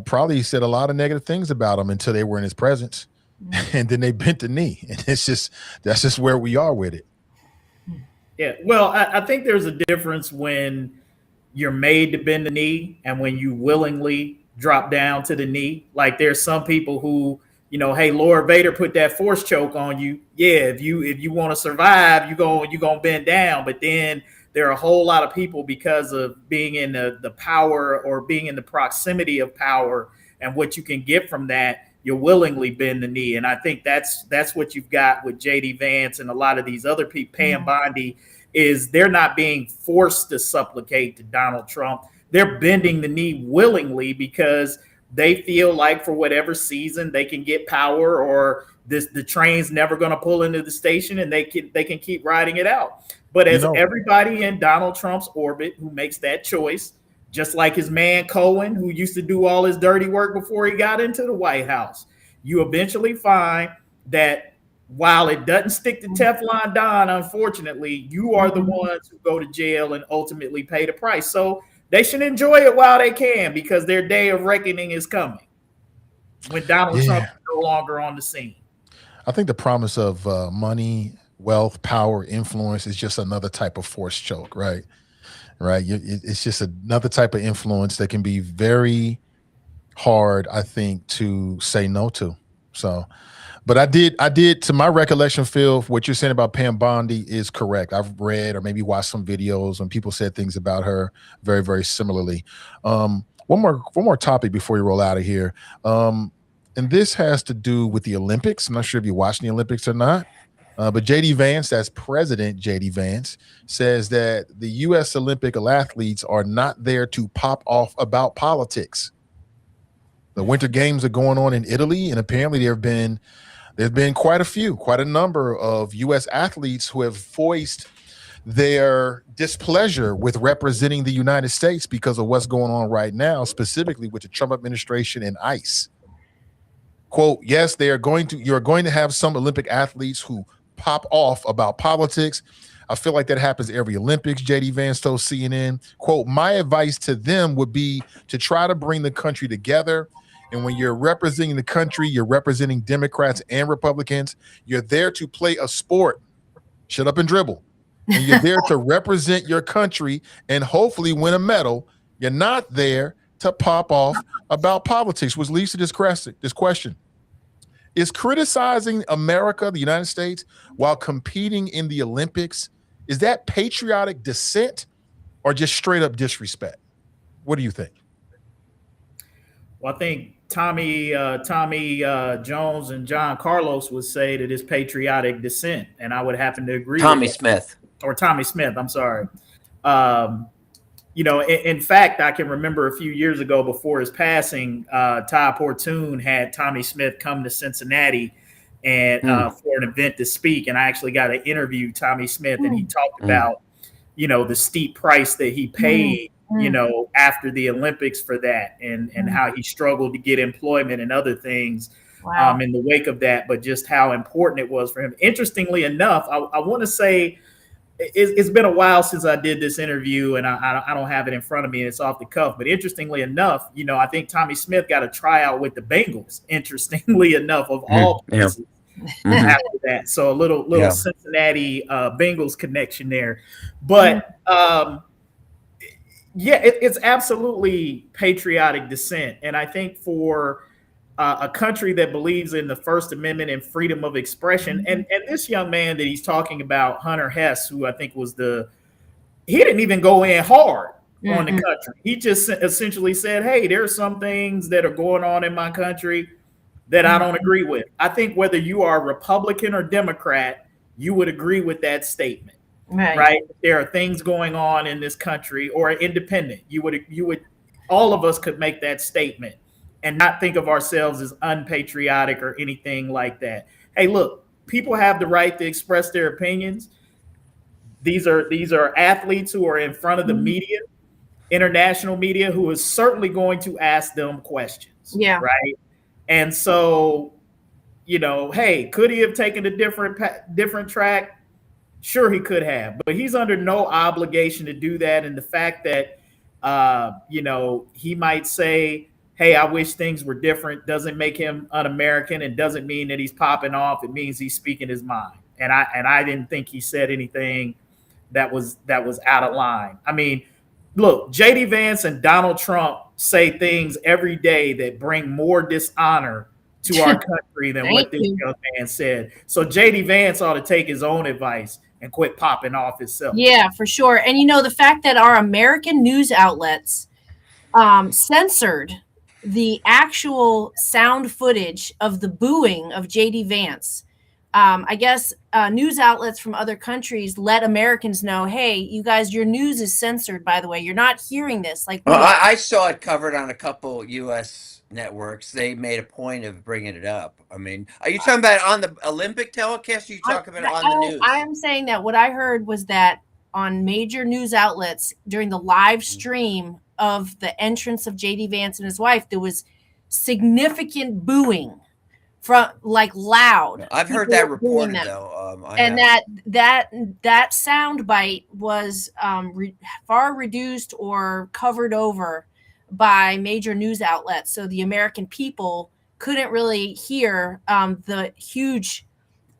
Probably said a lot of negative things about him until they were in his presence, and then they bent the knee. And that's just where we are with it. Yeah, well, I think there's a difference when you're made to bend the knee and when you willingly drop down to the knee. Like there's some people who, hey, Lord Vader put that force choke on you. Yeah, if you want to survive, you're gonna bend down. But then there are a whole lot of people, because of being in the power or being in the proximity of power and what you can get from that, you willingly bend the knee. And I think that's what you've got with JD Vance and a lot of these other people. Pam Bondi, is they're not being forced to supplicate to Donald Trump. They're bending the knee willingly because they feel like for whatever season they can get power, or the train's never going to pull into the station and they can keep riding it out. But as everybody in Donald Trump's orbit who makes that choice, just like his man Cohen, who used to do all his dirty work before he got into the White House, you eventually find that while it doesn't stick to Teflon Don, unfortunately, you are the ones who go to jail and ultimately pay the price. So they should enjoy it while they can, because their day of reckoning is coming when Donald Trump is no longer on the scene. I think the promise of money, wealth, power, influence is just another type of force choke, right? Right. It's just another type of influence that can be very hard, I think, to say no to. So, but I did, to my recollection, Phil, what you're saying about Pam Bondi is correct. I've read or maybe watched some videos and people said things about her very, very similarly. One more topic before we roll out of here. And this has to do with the Olympics. I'm not sure if you're watching the Olympics or not. But JD Vance, that's President JD Vance, says that the U.S. Olympic athletes are not there to pop off about politics. The Winter Games are going on in Italy, and apparently there's been quite a number of U.S. athletes who have voiced their displeasure with representing the United States because of what's going on right now, specifically with the Trump administration and ICE. Quote, yes, you're going to have some Olympic athletes who pop off about politics. I feel like that happens every Olympics, JD Vance told CNN. Quote, my advice to them would be to try to bring the country together. And when you're representing the country, you're representing Democrats and Republicans. You're there to play a sport. Shut up and dribble. And you're there to represent your country and hopefully win a medal. You're not there to pop off about politics, which leads to this question. Is criticizing America, the United States, while competing in the Olympics, is that patriotic dissent or just straight up disrespect? What do you think? Well, I think Tommy Jones and John Carlos would say that it's patriotic dissent, and I would happen to agree. Tommy Smith, I'm sorry. In fact, I can remember a few years ago before his passing, Ty Portune had Tommy Smith come to Cincinnati and for an event to speak. And I actually got to interview Tommy Smith, and he talked about, the steep price that he paid, after the Olympics for that, and how he struggled to get employment and other things in the wake of that, but just how important it was for him. Interestingly enough, I want to say it's been a while since I did this interview, and I don't have it in front of me. It's off the cuff. But interestingly enough, I think Tommy Smith got a tryout with the Bengals. Interestingly enough, of all places, after that. So a little Cincinnati Bengals connection there. But it's absolutely patriotic dissent, and I think for a country that believes in the First Amendment and freedom of expression. And this young man that he's talking about, Hunter Hess, who I think was he didn't even go in hard on the country. He just essentially said, hey, there are some things that are going on in my country that I don't agree with. I think whether you are Republican or Democrat, you would agree with that statement. Right? There are things going on in this country, or independent. You would all of us could make that statement and not think of ourselves as unpatriotic or anything like that. Hey, look, people have the right to express their opinions. These are athletes who are in front of the media, international media, who is certainly going to ask them questions. Yeah. Right. And so, hey, could he have taken a different track? Sure, he could have, but he's under no obligation to do that. And the fact that, he might say, hey, I wish things were different, doesn't make him un-American, and doesn't mean that he's popping off. It means he's speaking his mind. And I didn't think he said anything that was out of line. I mean, look, J.D. Vance and Donald Trump say things every day that bring more dishonor to our country than what this young man said. So J.D. Vance ought to take his own advice and quit popping off himself. Yeah, for sure. And the fact that our American news outlets censored the actual sound footage of the booing of J.D. Vance. I guess news outlets from other countries let Americans know, hey, you guys, your news is censored, by the way. You're not hearing this. I saw it covered on a couple U.S. networks. They made a point of bringing it up. I mean, are you talking about on the Olympic telecast, or are you talking about on the news? I am saying that what I heard was that on major news outlets during the live stream of the entrance of J.D. Vance and his wife, there was significant booing from loud. I've heard that reported though. That sound bite was far reduced or covered over by major news outlets, so the American people couldn't really hear the huge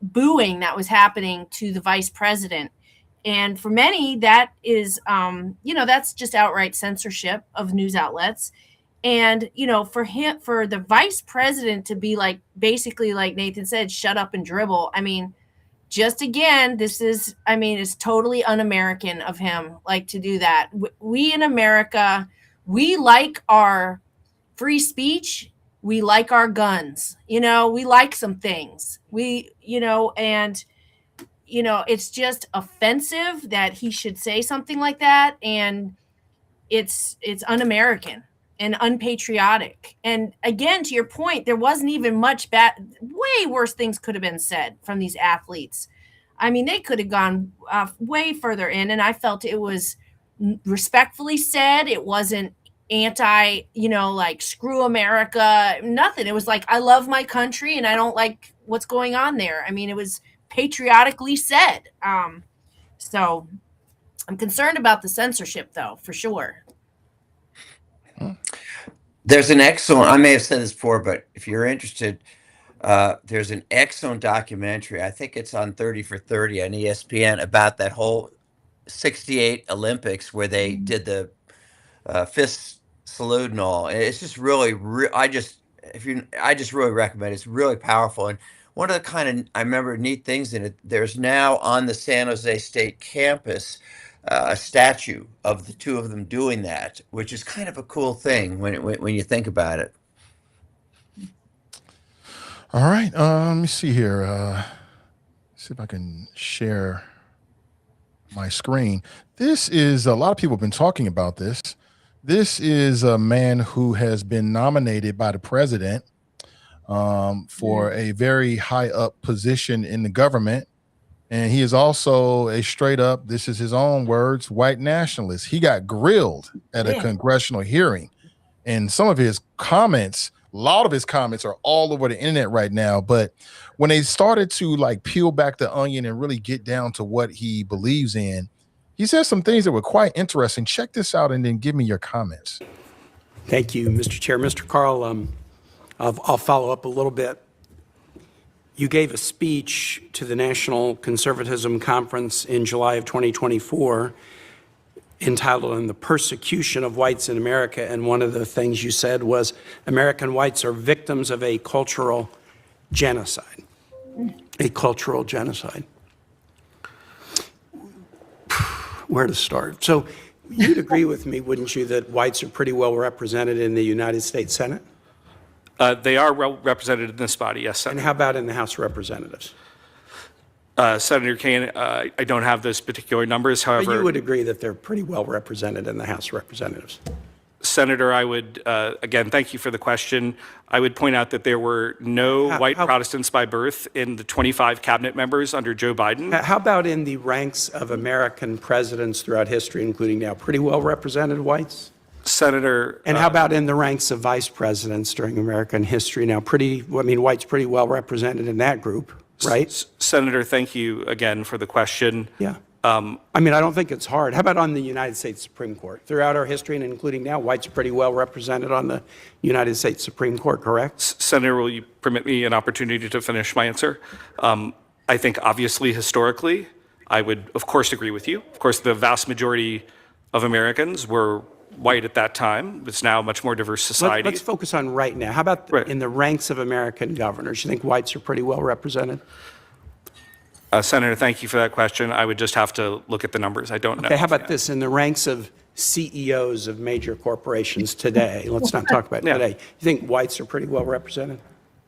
booing that was happening to the vice president. And for many, that is, that's just outright censorship of news outlets. And, for the vice president to be basically like Nathan said, shut up and dribble. I mean, just again, it's totally un-American of him, to do that. We in America, we like our free speech. We like our guns, we like some things it's just offensive that he should say something like that. And it's un-American and unpatriotic. And again, to your point, there wasn't even much way worse things could have been said from these athletes. I mean, they could have gone way further in, and I felt it was respectfully said. It wasn't anti, screw America, nothing. It was I love my country and I don't like what's going on there. I mean, it was patriotically said. So I'm concerned about the censorship, though, for sure. There's an excellent, I may have said this before, but if you're interested, there's an excellent documentary. I think it's on 30 for 30 on ESPN about that whole 68 Olympics where they did the fist salute and all. And it's just really, I just really recommend it. It's really powerful. And one of the kind of, I remember, neat things in it, there's now on the San Jose State campus a statue of the two of them doing that, which is kind of a cool thing when you think about it. All right. Let me see here. See if I can share my screen. This is, a lot of people have been talking about this. This is a man who has been nominated by the president for a very high up position in the government. And he is also a straight up, this is his own words, white nationalist. He got grilled at a congressional hearing, and some of his comments A lot of his comments are all over the internet right now. But when they started to like peel back the onion and really get down to what he believes in, he said some things that were quite interesting. Check this out and then give me your comments. Thank you, Mr. Chair. Mr. Carl, I'll follow up a little bit. You gave a speech to the National Conservatism Conference in July of 2024 entitled "On the Persecution of Whites in America," and one of the things you said was American whites are victims of a cultural genocide. A cultural genocide. Where to start? So you'd agree with me, wouldn't you, that whites are pretty well represented in the United States Senate? They are well represented in this body, yes, Senator. And how about in the House of Representatives? Senator Kane, I don't have those particular numbers. However, But you would agree that they're pretty well represented in the House of Representatives. Senator, I would, again, thank you for the question. I would point out that there were no white Protestants by birth in the 25 cabinet members under Joe Biden. How about in the ranks of American presidents throughout history, including now, pretty well represented whites? Senator. And how about in the ranks of vice presidents during American history now? Whites pretty well represented in that group, right? Senator, thank you again for the question. Yeah. I don't think it's hard. How about on the United States Supreme Court? Throughout our history and including now, whites are pretty well represented on the United States Supreme Court, correct? Senator, will you permit me an opportunity to finish my answer? I think obviously historically, I would of course agree with you. Of course, the vast majority of Americans were white at that time. It's now a much more diverse society. Let's focus on right now. How about in the ranks of American governors? You think whites are pretty well represented? Senator, thank you for that question. I would just have to look at the numbers. I don't know. Okay, how about this? In the ranks of CEOs of major corporations today, let's not talk about today. You think whites are pretty well represented?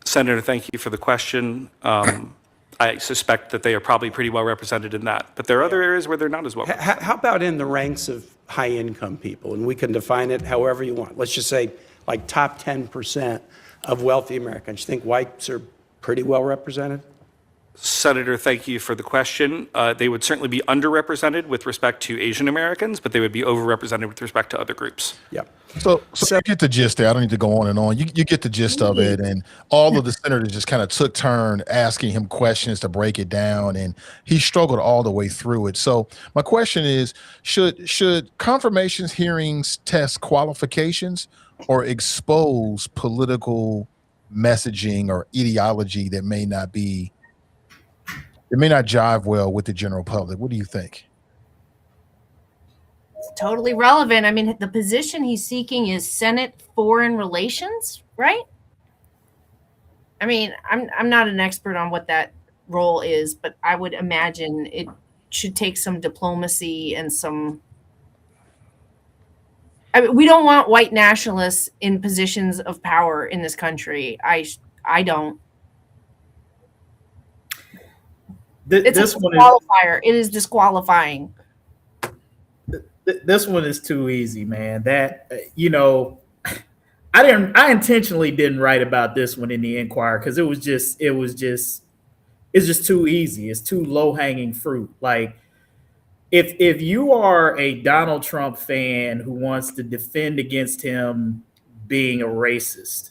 Senator, thank you for the question. I suspect that they are probably pretty well represented in that. But there are other areas where they're not as well represented. How about in the ranks of high-income people? And we can define it however you want. Let's just say like top 10% of wealthy Americans. You think whites are pretty well represented? Senator, thank you for the question. They would certainly be underrepresented with respect to Asian Americans, but they would be overrepresented with respect to other groups. Yeah. So you get the gist there. I don't need to go on and on. You get the gist of it. And all of the senators just kind of took turn asking him questions to break it down. And he struggled all the way through it. So my question is, should confirmations hearings test qualifications or expose political messaging or ideology that may not jive well with the general public? What do you think? It's totally relevant. I mean, the position he's seeking is Senate Foreign Relations, right? I mean, I'm not an expert on what that role is, but I would imagine it should take some diplomacy and some. I mean, we don't want white nationalists in positions of power in this country. I don't. It's a disqualifier. It is disqualifying. This one is too easy, man. That I intentionally didn't write about this one in the Inquirer because it's just too easy. It's too low-hanging fruit. Like if you are a Donald Trump fan who wants to defend against him being a racist,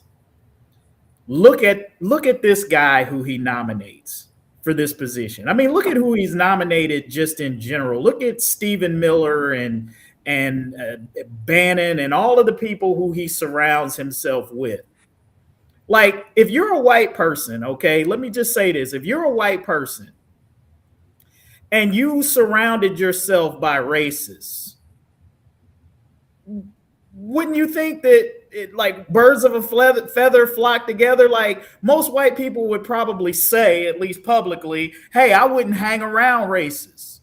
look at this guy who he nominates for this position. I mean, look at who he's nominated just in general. Look at Stephen Miller and Bannon and all of the people who he surrounds himself with. Like, if you're a white person, okay, let me just say this. If you're a white person and you surrounded yourself by racists, wouldn't you think that like birds of a feather flock together? Like most white people would probably say, at least publicly, hey, I wouldn't hang around racists.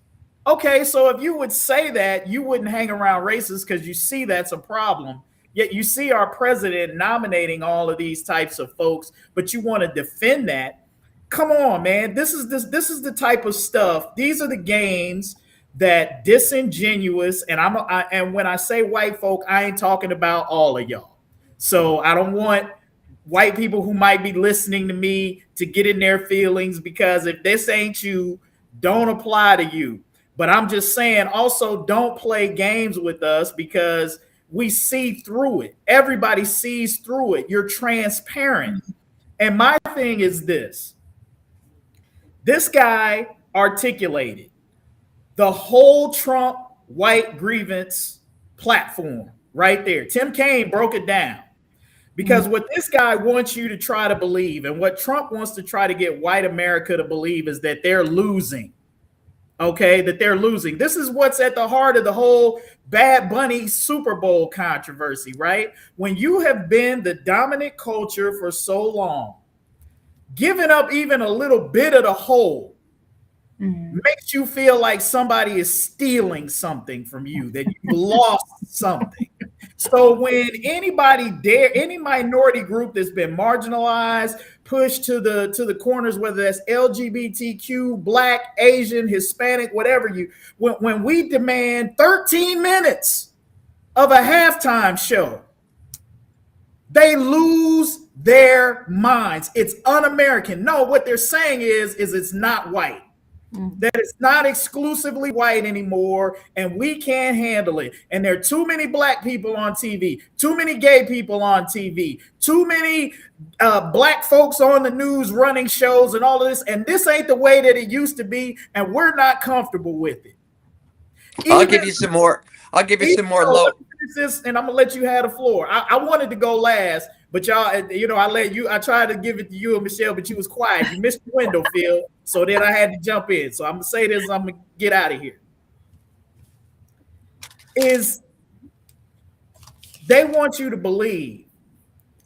Okay, so if you would say that, you wouldn't hang around racists because you see that's a problem. Yet you see our president nominating all of these types of folks, but you want to defend that. Come on, man. This is the type of stuff. These are the games that disingenuous, and when I say white folk, I ain't talking about all of y'all. So I don't want white people who might be listening to me to get in their feelings, because if this ain't you, don't apply to you. But I'm just saying, also don't play games with us, because we see through it. Everybody sees through it. You're transparent. And my thing is this guy articulated the whole Trump white grievance platform right there. Tim Kaine broke it down. Because what this guy wants you to try to believe, and what Trump wants to try to get white America to believe, is that they're losing. Okay, that they're losing. This is what's at the heart of the whole Bad Bunny Super Bowl controversy, right? When you have been the dominant culture for so long, giving up even a little bit of the whole makes you feel like somebody is stealing something from you, that you lost something. So when any minority group that's been marginalized, pushed to the corners, whether that's LGBTQ, Black, Asian, Hispanic, whatever when we demand 13 minutes of a halftime show, they lose their minds. It's un-American. No, what they're saying is it's not white. That it's not exclusively white anymore, and we can't handle it. And there are too many Black people on TV, too many gay people on TV, too many Black folks on the news running shows and all of this. And this ain't the way that it used to be, and we're not comfortable with it. I'll give you some more. Low. And I'm gonna let you have the floor. I wanted to go last, but y'all, I tried to give it to you and Michelle, but you was quiet. You missed the window, Phil. So then I had to jump in. So I'm gonna say this, I'm gonna get out of here. They want you to believe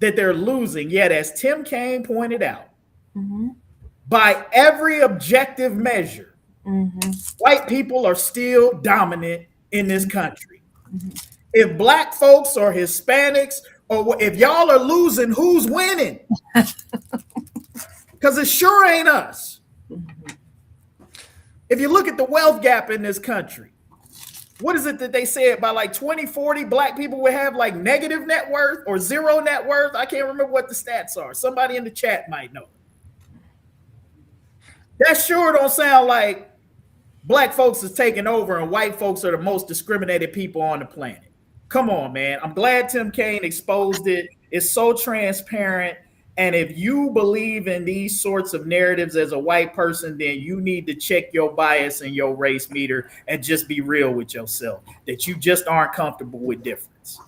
that they're losing, yet as Tim Kaine pointed out, by every objective measure, white people are still dominant in this country. If Black folks or Hispanics, or if y'all are losing, who's winning? Because it sure ain't us. If you look at the wealth gap in this country, what is it that they said by like 2040 Black people would have like negative net worth or zero net worth? I can't remember what the stats are. Somebody in the chat might know. That sure don't sound like Black folks is taking over and white folks are the most discriminated people on the planet. Come on, man. I'm glad Tim Kaine exposed it. It's so transparent. And if you believe in these sorts of narratives as a white person, then you need to check your bias and your race meter and just be real with yourself, that you just aren't comfortable with difference.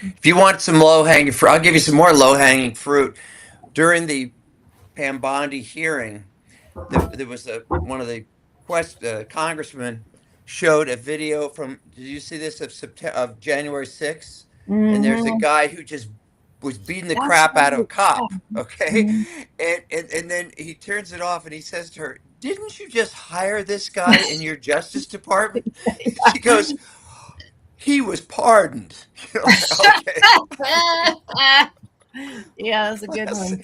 If you want some low-hanging fruit, I'll give you some more low-hanging fruit. During the Pam Bondi hearing, there was one of the congressmen showed a video from, did you see this, of January 6th? And there's a guy who just was beating the crap out of a cop, okay? And then he turns it off and he says to her, "Didn't you just hire this guy in your Justice Department?" She goes, "He was pardoned." Okay. Yeah, that's a good one.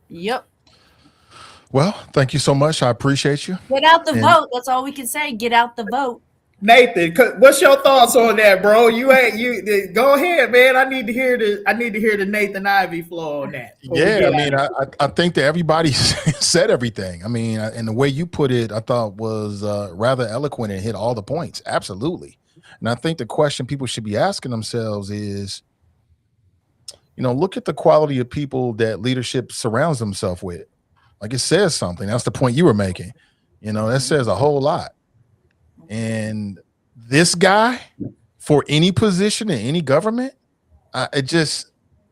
Yep. Well, thank you so much. I appreciate you. Get out the vote. That's all we can say. Get out the vote. Nathan, what's your thoughts on that, bro? You go ahead, man. I need to hear the Nathan Ivey flow on that. Yeah, I mean, I think that everybody said everything. I mean, and the way you put it, I thought was rather eloquent and hit all the points. Absolutely. And I think the question people should be asking themselves is, look at the quality of people that leadership surrounds themselves with. Like, it says something. That's the point you were making. That says a whole lot. And this guy, for any position in any government, it just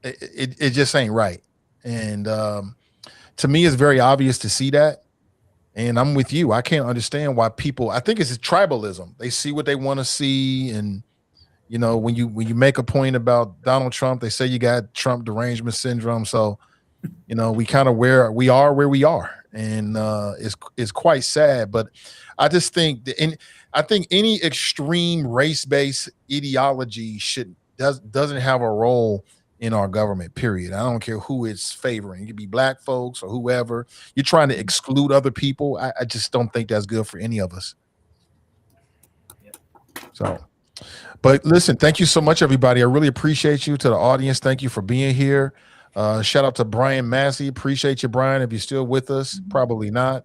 ain't right. And to me, it's very obvious to see that. And I'm with you. I can't understand why people. I think it's tribalism. They see what they want to see, and when you make a point about Donald Trump, they say you got Trump derangement syndrome. So, we kind of where we are, and it's quite sad. But I just think I think any extreme race-based ideology doesn't have a role in our government, period. I don't care who it's favoring. It could be Black folks or whoever. You're trying to exclude other people. I just don't think that's good for any of us. So, but listen, thank you so much, everybody. I really appreciate you. To the audience, thank you for being here. Shout out to Brian Massey. Appreciate you, Brian. If you're still with us, probably not.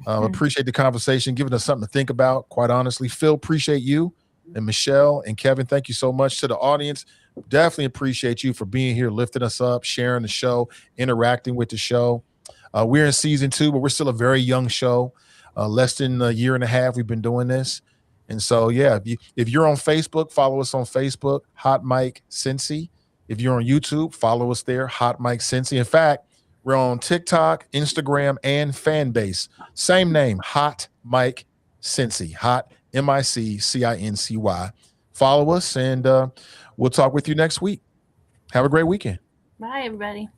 Appreciate the conversation, giving us something to think about, quite honestly. Phil, appreciate you. And Michelle and Kevin, thank you so much. To the audience, definitely appreciate you for being here, lifting us up, sharing the show, interacting with the show. We're in season 2, but we're still a very young show. Less than a year and a half we've been doing this. And so, yeah, if you're on Facebook, follow us on Facebook, Hot Mike Cincy. If you're on YouTube, follow us there, Hot Mike Cincy. In fact, we're on TikTok, Instagram, and Fanbase. Same name, Hot Mike Cincy. Hot, MICCINCY. Follow us, and we'll talk with you next week. Have a great weekend. Bye, everybody.